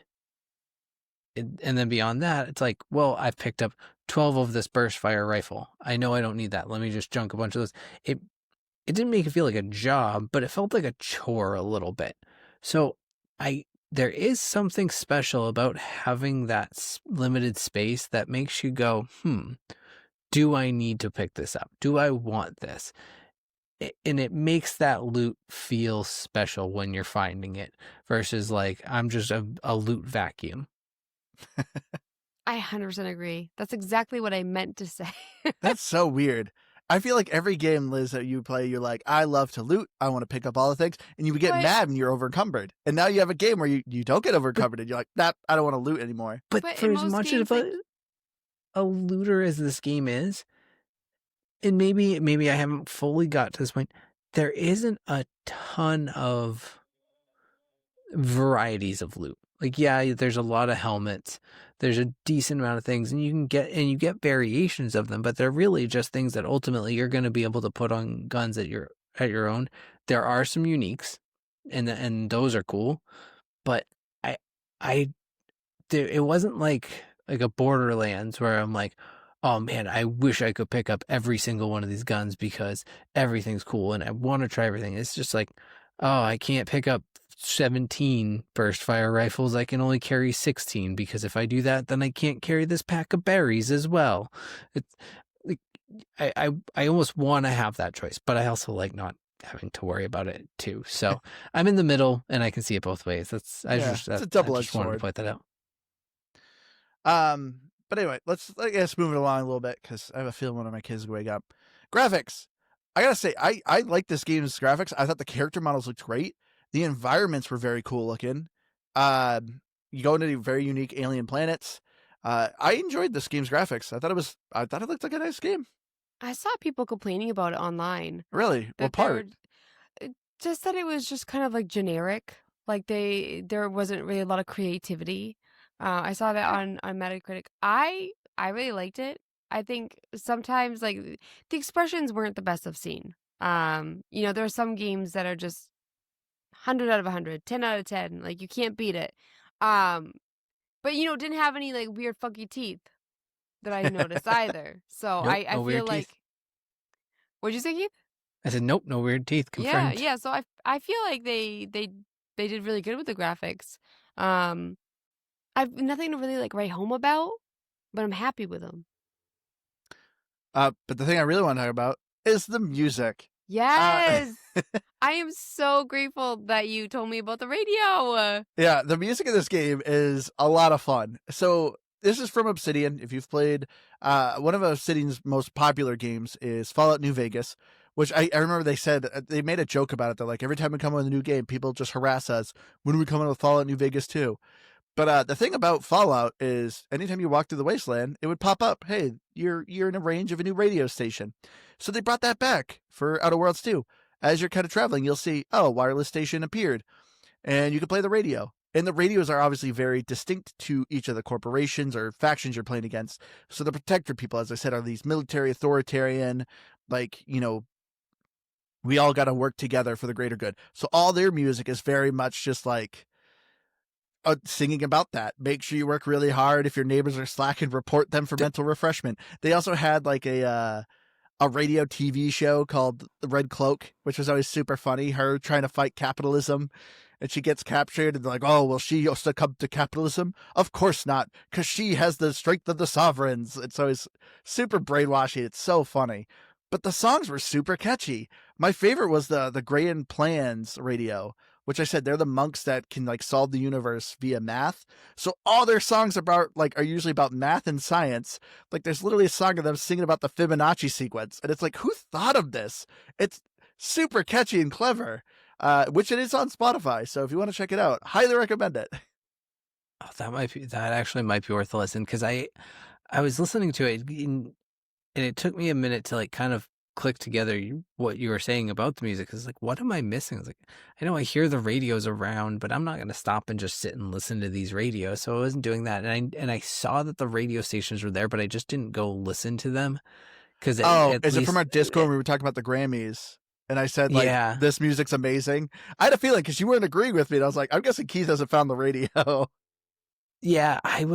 then beyond that, it's like, well, I've picked up 12 of this burst fire rifle. I know I don't need that. Let me just junk a bunch of those. It didn't make it feel like a job, but it felt like a chore a little bit. So there is something special about having that limited space that makes you go, do I need to pick this up? Do I want this? And it makes that loot feel special when you're finding it versus like, I'm just a loot vacuum. I 100% agree. That's exactly what I meant to say. That's so weird. I feel like every game, Liz, that you play, you're like, I love to loot. I want to pick up all the things. And you would get mad when you're over encumbered. And now you have a game where you don't get over encumbered and you're like, nah, I don't want to loot anymore. But for as much of a looter as this game is, and maybe I haven't fully got to this point, there isn't a ton of varieties of loot. Like, yeah, there's a lot of helmets. There's a decent amount of things, and you get variations of them, but they're really just things that ultimately you're going to be able to put on guns at your own. There are some uniques, and those are cool, but it wasn't like a Borderlands where I'm like, oh man, I wish I could pick up every single one of these guns because everything's cool and I want to try everything. It's just like, oh, I can't pick up 17 burst fire rifles. I can only carry 16 because if I do that, then I can't carry this pack of berries as well. It's like I almost want to have that choice, but I also like not having to worry about it too. So I'm in the middle and I can see it both ways. It's a double-edged sword. Wanted to point that out. But anyway, I guess move it along a little bit because I have a feeling one of my kids will wake up. Graphics. I gotta say, I like this game's graphics. I thought the character models looked great. The environments were very cool looking. You go into very unique alien planets. I enjoyed this game's graphics. I thought it looked like a nice game. I saw people complaining about it online. Really? What part? Just that it was just kind of like generic. Like there wasn't really a lot of creativity. I saw that on Metacritic. I really liked it. I think sometimes like the expressions weren't the best I've seen. There are some games that are just 100 out of 100, 10 out of 10. Like you can't beat it. But didn't have any like weird funky teeth that I noticed either. So nope, I feel like teeth. What'd you say, Keith? I said nope, no weird teeth. Confirmed. Yeah. So I feel like they did really good with the graphics. I've nothing to really like write home about, but I'm happy with them. But the thing I really want to talk about is the music. Yes. I am so grateful that you told me about the radio. Yeah, the music in this game is a lot of fun. So this is from Obsidian. If you've played one of Obsidian's most popular games is Fallout New Vegas, which I remember they said, they made a joke about it. They're like, every time we come with a new game, people just harass us. When are we coming with Fallout New Vegas 2? But the thing about Fallout is anytime you walk through the wasteland, it would pop up, hey, you're in a range of a new radio station. So they brought that back for Outer Worlds 2. As you're kind of traveling, you'll see, oh, a wireless station appeared. And you can play the radio. And the radios are obviously very distinct to each of the corporations or factions you're playing against. So the protector people, as I said, are these military authoritarian, we all got to work together for the greater good. So all their music is very much just like singing about that. Make sure you work really hard. If your neighbors are slacking, report them for mental refreshment. They also had like a radio TV show called The Red Cloak, which was always super funny. Her trying to fight capitalism and she gets captured, and they're like, oh, will she succumb to capitalism? Of course not, because she has the strength of the sovereigns. And so it's super brainwashy. It's so funny. But the songs were super catchy. My favorite was the Grand Plans radio, which I said they're the monks that can like solve the universe via math. So all their songs are usually about math and science. Like there's literally a song of them singing about the Fibonacci sequence, and it's like, who thought of this? It's super catchy and clever. Which it is on Spotify. So if you want to check it out, highly recommend it. Oh, that actually might be worth a listen, because I was listening to it and it took me a minute to like kind of click together what you were saying about the music. It's like, what am I missing? It's like, I know I hear the radios around, but I'm not going to stop and just sit and listen to these radios. So I wasn't doing that, and I saw that the radio stations were there, but I just didn't go listen to them because Is it from our Discord when we were talking about the Grammys? And I said, like, Yeah. this music's amazing. I had a feeling because you weren't agreeing with me. And I was like, I'm guessing Keith hasn't found the radio. Yeah, I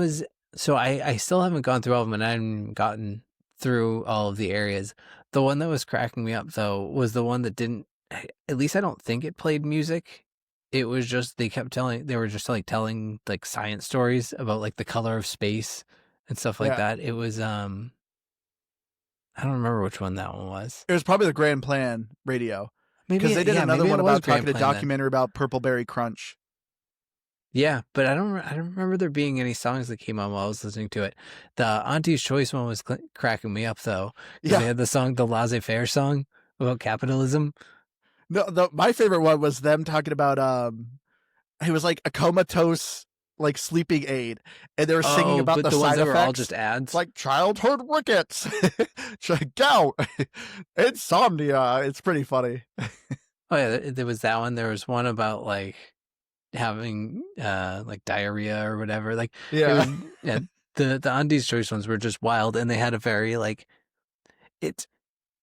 still haven't gone through all of them, and I haven't gotten through all of the areas. The one that was cracking me up, though, was the one that didn't, at least I don't think it played music. It was just, they were just like telling like science stories about like the color of space and stuff like that. It was, I don't remember which one that one was. It was probably the Grand Plan radio. Maybe Because they did another one about talking a Plan documentary about Purpleberry Crunch. Yeah, but I don't remember there being any songs that came on while I was listening to it. The Auntie's Choice one was cracking me up, though. Yeah. They had the song, the laissez-faire song about capitalism. No, my favorite one was them talking about, it was like a comatose, like sleeping aid. And they were singing about the ones side that effects. were all just ads. Like childhood rickets, gout, insomnia. It's pretty funny. Oh, yeah, there was that one. There was one about like having like diarrhea or whatever. Like, Yeah. The Auntie's Choice ones were just wild, and they had a very like, it's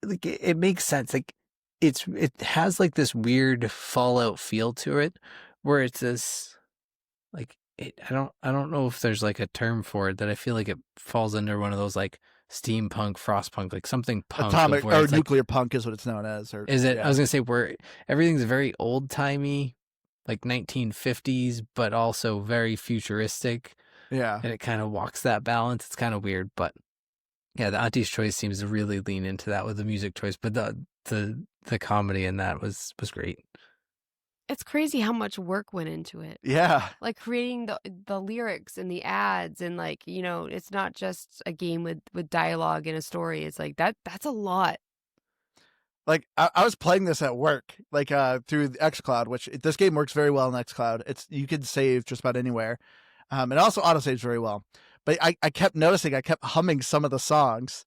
like it makes sense. Like it has like this weird Fallout feel to it, where it's this like I don't know if there's like a term for it, that I feel like it falls under one of those like steampunk, frostpunk, like something punk. Atomic or nuclear punk is what it's known as. Or is it? Yeah. I was gonna say where everything's very old timey, like 1950s, but also very futuristic. Yeah. And it kind of walks that balance. It's kind of weird, but yeah, the Auntie's Choice seems to really lean into that with the music choice, but the comedy in that was great. It's crazy how much work went into it. Yeah. Like creating the lyrics and the ads, and like, it's not just a game with dialogue and a story. It's like that's a lot. Like I was playing this at work, like through the xCloud, which this game works very well in xCloud. You can save just about anywhere. It also autosaves very well. But I kept noticing, I kept humming some of the songs,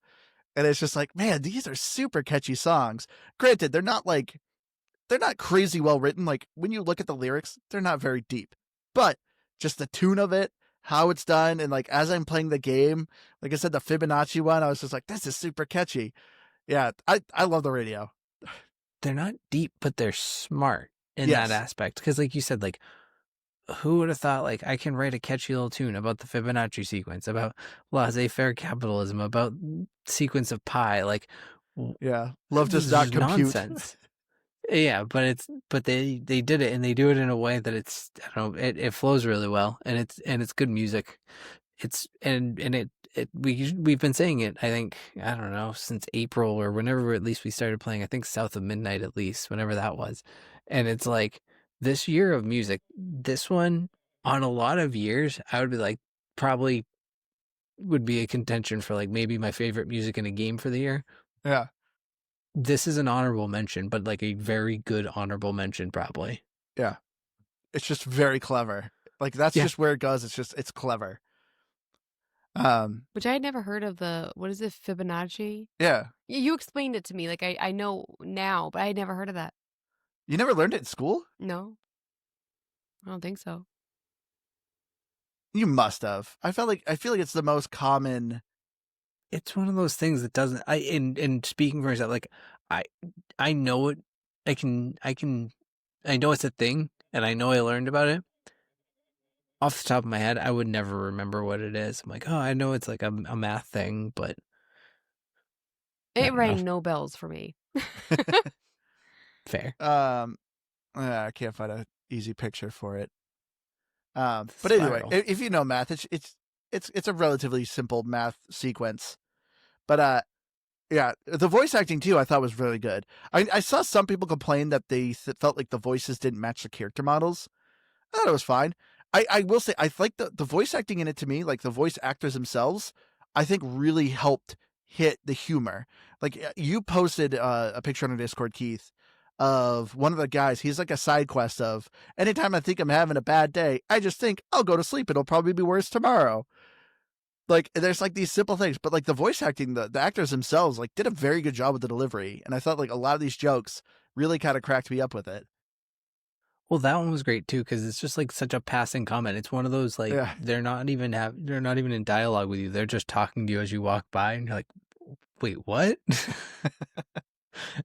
and it's just like, man, these are super catchy songs. Granted, they're not crazy well written. Like when you look at the lyrics, they're not very deep, but just the tune of it, how it's done. And like, as I'm playing the game, like I said, the Fibonacci one, I was just like, this is super catchy. Yeah. I love the radio. They're not deep, but they're smart in that aspect. Cause like you said, like, who would have thought, like, I can write a catchy little tune about the Fibonacci sequence, about laissez-faire capitalism, about sequence of pi, like, yeah, love does not compute. Nonsense. Yeah, but they did it, and they do it in a way that it's, I don't know, it flows really well, and it's good music. We've been saying it, I think, I don't know, since April or whenever at least we started playing, I think South of Midnight at least, whenever that was. And it's like, this year of music, this one, on a lot of years, I would be like, probably would be a contention for like maybe my favorite music in a game for the year. Yeah. This is an honorable mention, but like a very good honorable mention, probably. Yeah. It's just very clever. Like that's just where it goes. It's clever. Which I had never heard of what is it, Fibonacci? Yeah. You explained it to me. Like I know now, but I had never heard of that. You never learned it in school? No. I don't think so. You must have. I feel like it's the most common. It's one of those things that doesn't. And speaking for myself, like I know it. I know it's a thing, and I know I learned about it. Off the top of my head, I would never remember what it is. I'm like, oh, I know it's like a math thing, but it rang no bells for me. Fair. I can't find a easy picture for it. But Spiral. anyway, if you know math, it's a relatively simple math sequence. But yeah, the voice acting too I thought was really good. I saw some people complain that they felt like the voices didn't match the character models. I thought it was fine. I will say I like the voice acting in it to me, like the voice actors themselves, I think really helped hit the humor. Like you posted a picture on our Discord, Keith, of one of the guys. He's like a side quest of anytime I think I'm having a bad day, I just think I'll go to sleep. It'll probably be worse tomorrow. Like there's like these simple things, but like the voice acting, the actors themselves like did a very good job with the delivery. And I thought like a lot of these jokes really kind of cracked me up with it. Well, that one was great too because it's just like such a passing comment. It's one of those like Yeah. they're not even in dialogue with you. They're just talking to you as you walk by, and you're like, "Wait, what?"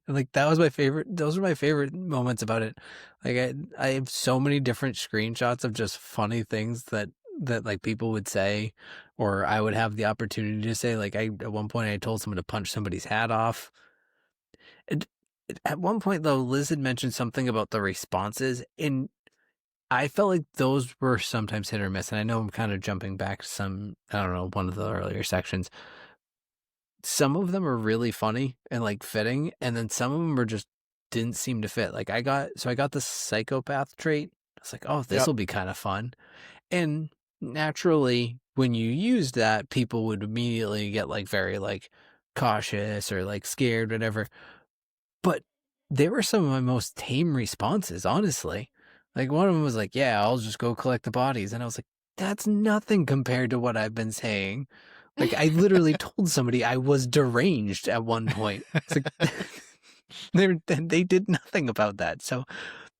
Like that was my favorite. Those were my favorite moments about it. Like I have so many different screenshots of just funny things that like people would say, or I would have the opportunity to say. Like at one point I told someone to punch somebody's hat off. And at one point though, Liz had mentioned something about the responses, and I felt like those were sometimes hit or miss. And I know I'm kind of jumping back to some, I don't know, one of the earlier sections. Some of them are really funny and like fitting, and then some of them are just didn't seem to fit. Like I got the psychopath trait. I was like, oh, this will be kind of fun. And naturally, when you used that, people would immediately get like very like cautious or like scared, whatever. But they were some of my most tame responses, honestly. Like one of them was like, yeah, I'll just go collect the bodies. And I was like, that's nothing compared to what I've been saying. Like I literally told somebody I was deranged at one point. It's like they did nothing about that. So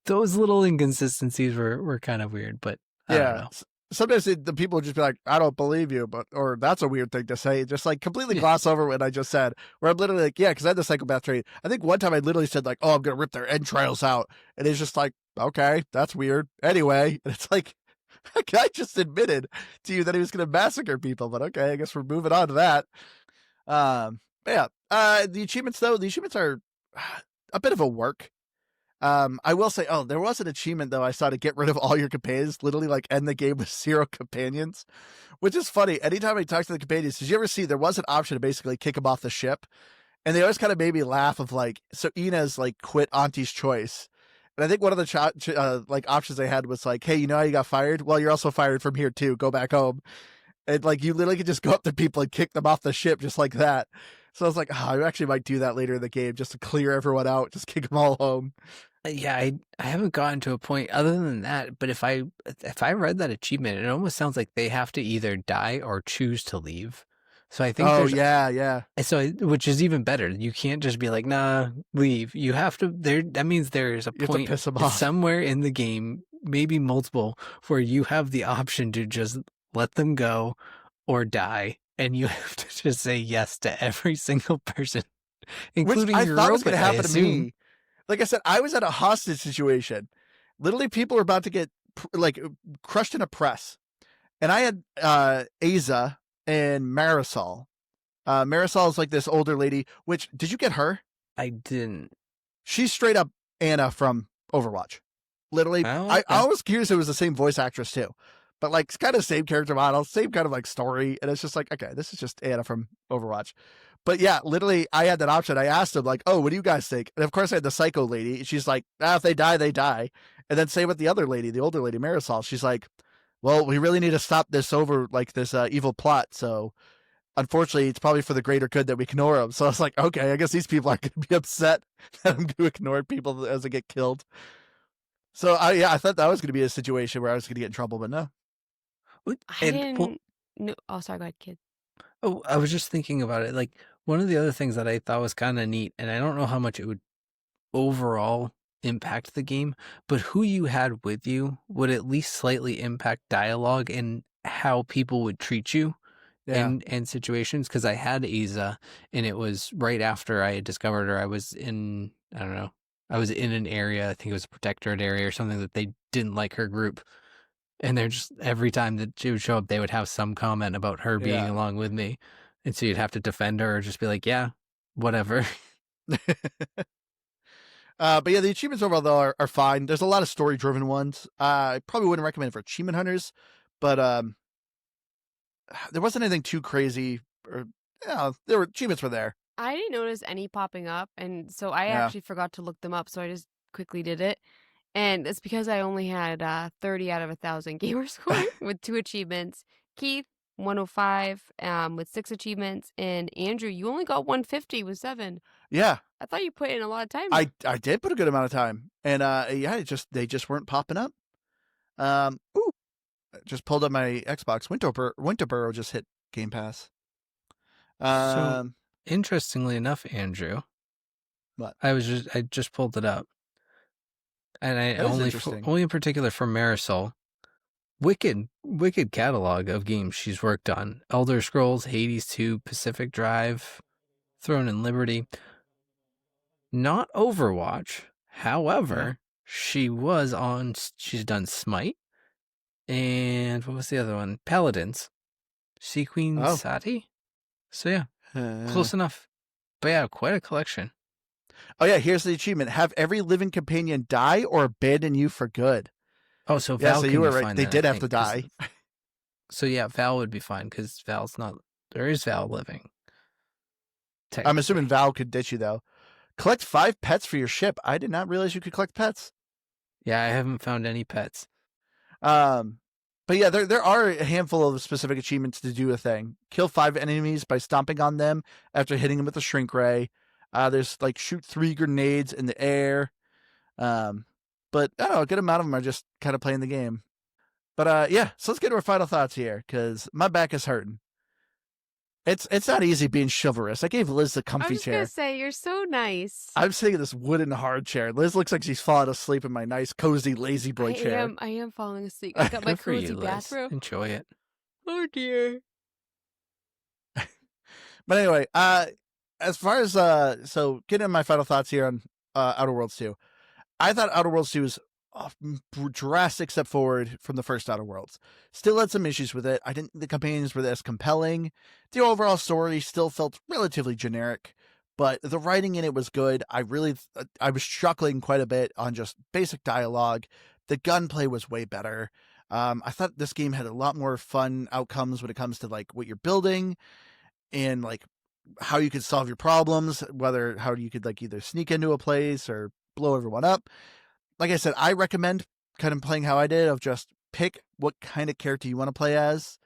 those little inconsistencies were kind of weird, but I don't know. Sometimes the people would just be like, I don't believe you, or that's a weird thing to say. Just like completely gloss over what I just said, where I'm literally like, yeah, because I had the psychopath trait. I think one time I literally said like, oh, I'm going to rip their entrails out. And it's just like, okay, that's weird. Anyway, and it's like, that guy just admitted to you that he was going to massacre people, but okay, I guess we're moving on to that. Yeah. The achievements though, are a bit of a work. I will say, there was an achievement though I saw to get rid of all your companions, literally like end the game with 0 companions, which is funny. Anytime I talk to the companions, did you ever see there was an option to basically kick them off the ship? And they always kind of made me laugh of like, so Ina's like quit Auntie's choice. And I think one of the like options they had was like, hey, you know how you got fired? Well, you're also fired from here too. Go back home. And like, you literally could just go up to people and kick them off the ship just like that. So I was like, I actually might do that later in the game just to clear everyone out, just kick them all home. Yeah, I haven't gotten to a point other than that, but if I read that achievement, it almost sounds like they have to either die or choose to leave. So I think yeah. So which is even better. You can't just be like, nah, leave. You have to that means there's a point piss them off somewhere in the game, maybe multiple, where you have the option to just let them go or die. And you have to just say yes to every single person, including which I your thought robot, was going to happen to me. Like I said, I was at a hostage situation. Literally, people were about to get like crushed in a press, and I had Aza and Marisol. Marisol is like this older lady. Which did you get her? I didn't. She's straight up Anna from Overwatch. Literally, I was curious if it was the same voice actress too, but like it's kind of same character model, same kind of like story, and it's just like, okay, this is just Anna from Overwatch. But yeah, literally, I had that option. I asked him, like, oh, what do you guys think? And of course, I had the psycho lady. She's like, if they die, they die. And then same with the other lady, the older lady, Marisol. She's like, well, we really need to stop this this evil plot. So unfortunately, it's probably for the greater good that we ignore them. So I was like, okay, I guess these people aren't going to be upset that I'm going to ignore people as they get killed. So I thought that was going to be a situation where I was going to get in trouble, but no. I didn't. No, oh, sorry, go ahead, kid. Oh, I was just thinking about it. Like one of the other things that I thought was kind of neat, and I don't know how much it would overall impact the game, but who you had with you would at least slightly impact dialogue and how people would treat you in situations. Because I had Aza, and it was right after I had discovered her. I was in, I don't know, I was in an area, I think it was a protectorate area or something, that they didn't like her group. And they're just, every time that she would show up, they would have some comment about her being along with me. And so you'd have to defend her or just be like, yeah, whatever. But yeah, the achievements overall though are fine. There's a lot of story driven ones. I probably wouldn't recommend it for achievement hunters, but there wasn't anything too crazy. Or there were achievements were there. I didn't notice any popping up, and so I Yeah. actually forgot to look them up, so I just quickly did it. And it's because I only had 30 out of 1,000 gamer score with 2 achievements. Keith, 105 with 6 achievements. And Andrew, you only got 150 with 7. Yeah. I thought you put in a lot of time. I did put a good amount of time. And yeah, they just weren't popping up. Ooh. Just pulled up my Xbox. Winterboro just hit Game Pass. So interestingly enough, Andrew, what? I just pulled it up, and I only in particular for Marisol, wicked catalog of games she's worked on: Elder Scrolls, Hades 2, Pacific Drive, Throne and Liberty. Not Overwatch, however, she's done Smite, and what was the other one? Paladins, Sequin Sati. So yeah, close enough. But yeah, quite a collection. Oh yeah, here's the achievement: have every living companion die or abandon you for good. Oh, so Val. So you were right. They did have to die. So yeah, Val would be fine because Val's not. There is Val living. I'm assuming Val could ditch you though. Collect 5 pets for your ship. I did not realize you could collect pets. Yeah, I haven't found any pets. But yeah, there are a handful of specific achievements to do a thing. Kill 5 enemies by stomping on them after hitting them with a shrink ray. There's like shoot 3 grenades in the air. But I don't know, a good amount of them are just kind of playing the game. But yeah, so let's get to our final thoughts here, because my back is hurting. It's not easy being chivalrous. I gave Liz the comfy chair. I was gonna say, you're so nice. I'm sitting in this wooden hard chair. Liz looks like she's falling asleep in my nice, cozy, lazy boy chair. I am falling asleep. I got my cozy bathrobe. Enjoy it. Oh dear. But anyway, as far as so getting into my final thoughts here on Outer Worlds 2, I thought Outer Worlds 2 was a drastic step forward from the first Outer Worlds. Still had some issues with it. I didn't think the campaigns were as compelling. The overall story still felt relatively generic, but the writing in it was good. I was chuckling quite a bit on just basic dialogue. The gunplay was way better. I thought this game had a lot more fun outcomes when it comes to like what you're building and like how you could solve your problems, how you could like either sneak into a place or blow everyone up. Like I said, I recommend kind of playing how I did, of just pick what kind of character you want to play as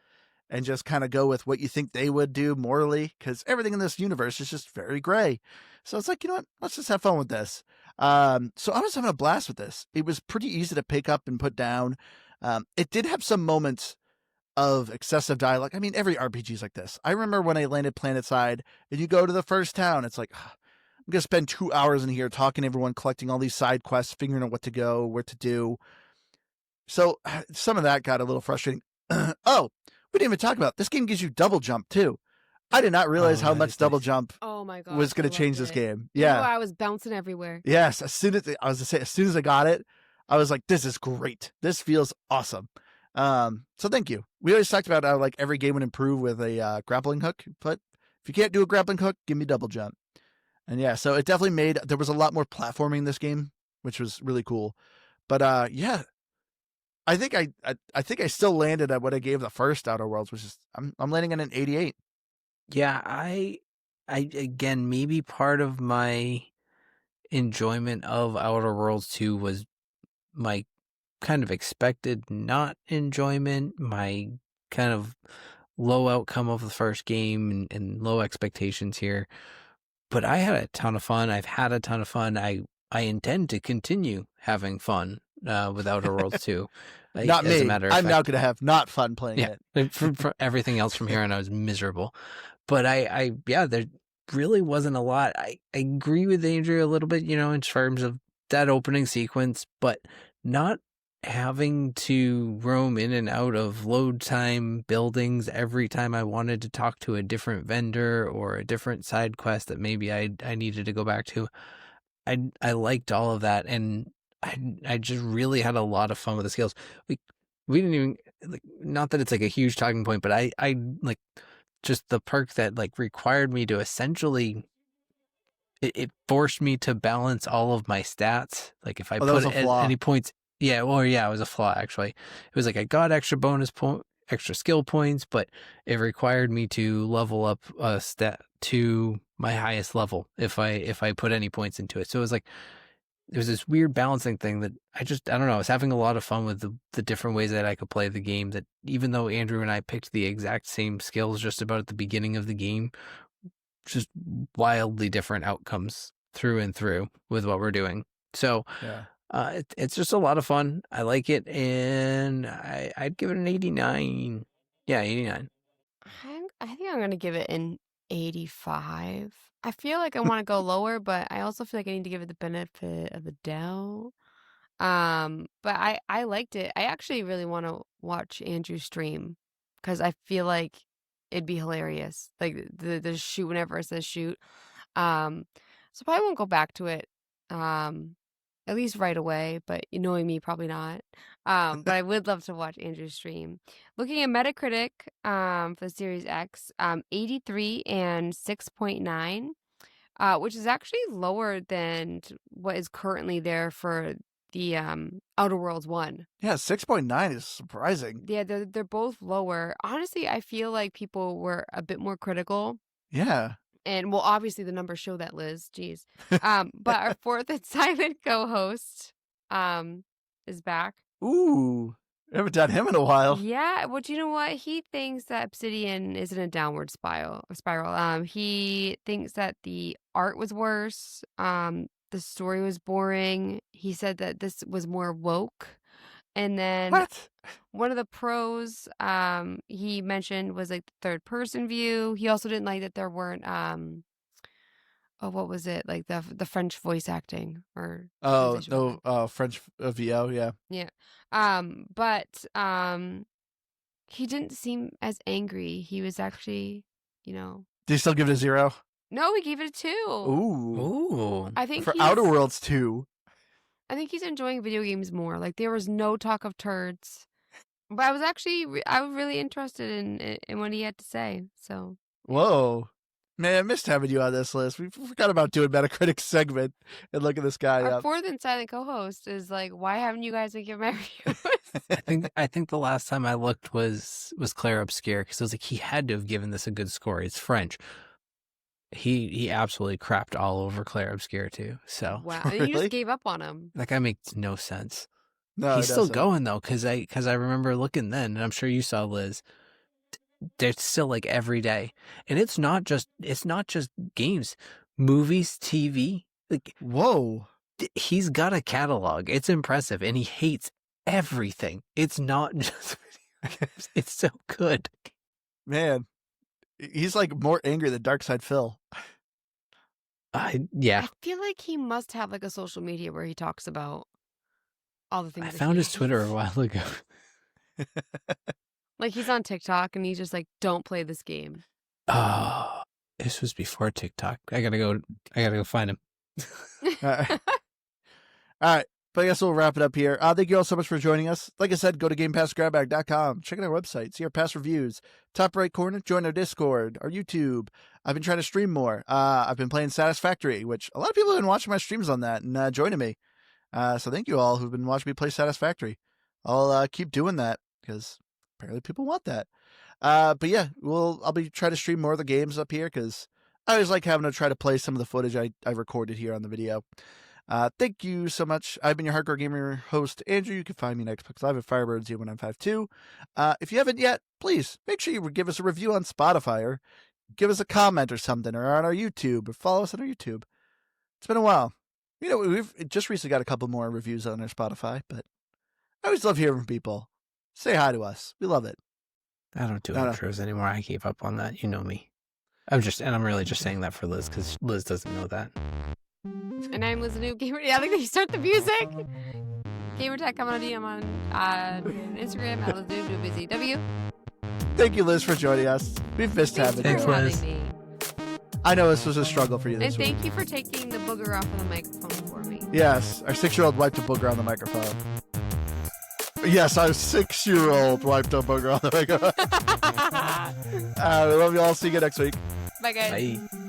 and just kind of go with what you think they would do morally, because everything in this universe is just very gray. So it's like, you know what? Let's just have fun with this. So I was having a blast with this. It was pretty easy to pick up and put down. It did have some moments of excessive dialogue. I mean, every RPG is like this. I remember when I landed Planetside and you go to the first town, it's like, I'm going to spend 2 hours in here talking to everyone, collecting all these side quests, figuring out what to go, where to do. So some of that got a little frustrating. Oh, we didn't even talk about this game gives you double jump too. I did not realize how much double jump was going to change this game. Yeah. I was bouncing everywhere. Yes. As soon as I got it, I was like, this is great. This feels awesome. So thank you. We always talked about how like every game would improve with a grappling hook, but if you can't do a grappling hook, give me double jump. And yeah, so it definitely there was a lot more platforming in this game, which was really cool. But yeah, I think I still landed at what I gave the first Outer Worlds, which is I'm landing on an 88. Yeah, I again, maybe part of my enjoyment of Outer Worlds 2 was my kind of expected not enjoyment, my kind of low outcome of the first game and low expectations here. But I had a ton of fun. I've had a ton of fun. I intend to continue having fun with Outer Worlds 2. Not me. I'm now going to have not fun playing it. For everything else from here on, I was miserable. But there really wasn't a lot. I agree with Andrew a little bit, in terms of that opening sequence, but not having to roam in and out of load time buildings every time I wanted to talk to a different vendor or a different side quest that maybe I needed to go back to. I liked all of that, and I just really had a lot of fun with the skills. We didn't even not that it's like a huge talking point, but I like just the perk that like required me to essentially it forced me to balance all of my stats. Like if I Oh, that was put a flaw. any points, yeah, it was a flaw actually. It was like I got extra skill points, but it required me to level up a stat to my highest level if I put any points into it. So it was like there was this weird balancing thing that I don't know. I was having a lot of fun with the different ways that I could play the game. That even though Andrew and I picked the exact same skills just about at the beginning of the game, just wildly different outcomes through and through with what we're doing. So Yeah. it's just a lot of fun. I like it, and I'd give it an 89. Yeah, 89. I think I'm gonna give it an 85. I feel like I want to go lower, but I also feel like I need to give it the benefit of the doubt. But I liked it. I actually really want to watch Andrew stream because I feel like it'd be hilarious. Like the shoot whenever it says shoot. So probably won't go back to it. At least right away, but knowing me, probably not. But I would love to watch Andrew stream. Looking at Metacritic, for the Series X, 83 and 6.9, which is actually lower than what is currently there for the Outer Worlds 1. Yeah, 6.9 is surprising. Yeah, they're both lower. Honestly, I feel like people were a bit more critical. Yeah. And well, obviously the numbers show that, Liz. Jeez. But our fourth and silent co-host is back. Ooh. We haven't done him in a while. Yeah, well, do you know what? He thinks that Obsidian is in a downward spiral. He thinks that the art was worse. The story was boring. He said that this was more woke. And then What? one of the pros he mentioned was like the third person view. He also didn't like that there weren't what was it? Like the French voice acting or Oh, translation. no, French VO, yeah. Yeah. But he didn't seem as angry. He was actually, Do you still give it a 0? No, he gave it a 2. Ooh. Ooh. I think For Outer Worlds 2. I think he's enjoying video games more. Like there was no talk of turds. But I was actually I was really interested in what he had to say. So Whoa. Man, I missed having you on this list. We forgot about doing Metacritic segment and look at this guy our up. fourth and silent co-host is like, why haven't you guys been giving my reviews? I think the last time I looked was Claire Obscure because I was like, he had to have given this a good score. It's French. He absolutely crapped all over Claire Obscure too. So Wow, and you Really? just gave up on him. that guy makes no sense. No, He's it still doesn't. going though, because I remember looking then, and I'm sure you saw, Liz. They're still like every day, and it's not just games, movies, TV. Like Whoa. he's got a catalog. It's impressive, and he hates everything. It's not just video games. It's so good. Man. He's like more angry than Darkside Phil. Yeah. I feel like he must have like a social media where he talks about all the things. I that found he his Twitter a hates. while ago. Like he's on TikTok and he's just like, "Don't play this game." Oh, this was before TikTok. I gotta go find him. All right. But I guess we'll wrap it up here. Thank you all so much for joining us. Like I said, go to GamePassGrabBag.com. Check out our website. See our past reviews. Top right corner, join our Discord, our YouTube. I've been trying to stream more. I've been playing Satisfactory, which a lot of people have been watching my streams on that and joining me. So thank you all who've been watching me play Satisfactory. I'll keep doing that because apparently people want that. But yeah, I'll be trying to stream more of the games up here because I always like having to try to play some of the footage I recorded here on the video. Thank you so much. I've been your Hardcore Gamer host, Andrew. You can find me on Xbox Live at Firebird01952. If you haven't yet, please make sure you give us a review on Spotify or give us a comment or something, or on our YouTube, or follow us on our YouTube. It's been a while. We've just recently got a couple more reviews on our Spotify, but I always love hearing from people. Say hi to us. We love it. I don't do No. intros anymore. I gave up on that. You know me. I'm really just saying that for Liz because Liz doesn't know that. And I'm Liz, a new gamer. Yeah, I think they start the music. Gamertag, coming on DM on Instagram at LizWBZW. Thank you, Liz, for joining us. We've missed having Thanks, you. Liz. me. I know this was a struggle for you And this week. thank you for taking the booger off of the microphone for me. Yes, our 6-year-old wiped a booger on the microphone. Yes, our 6-year-old wiped a booger on the microphone. We love you all. See you next week. Bye, guys. Bye.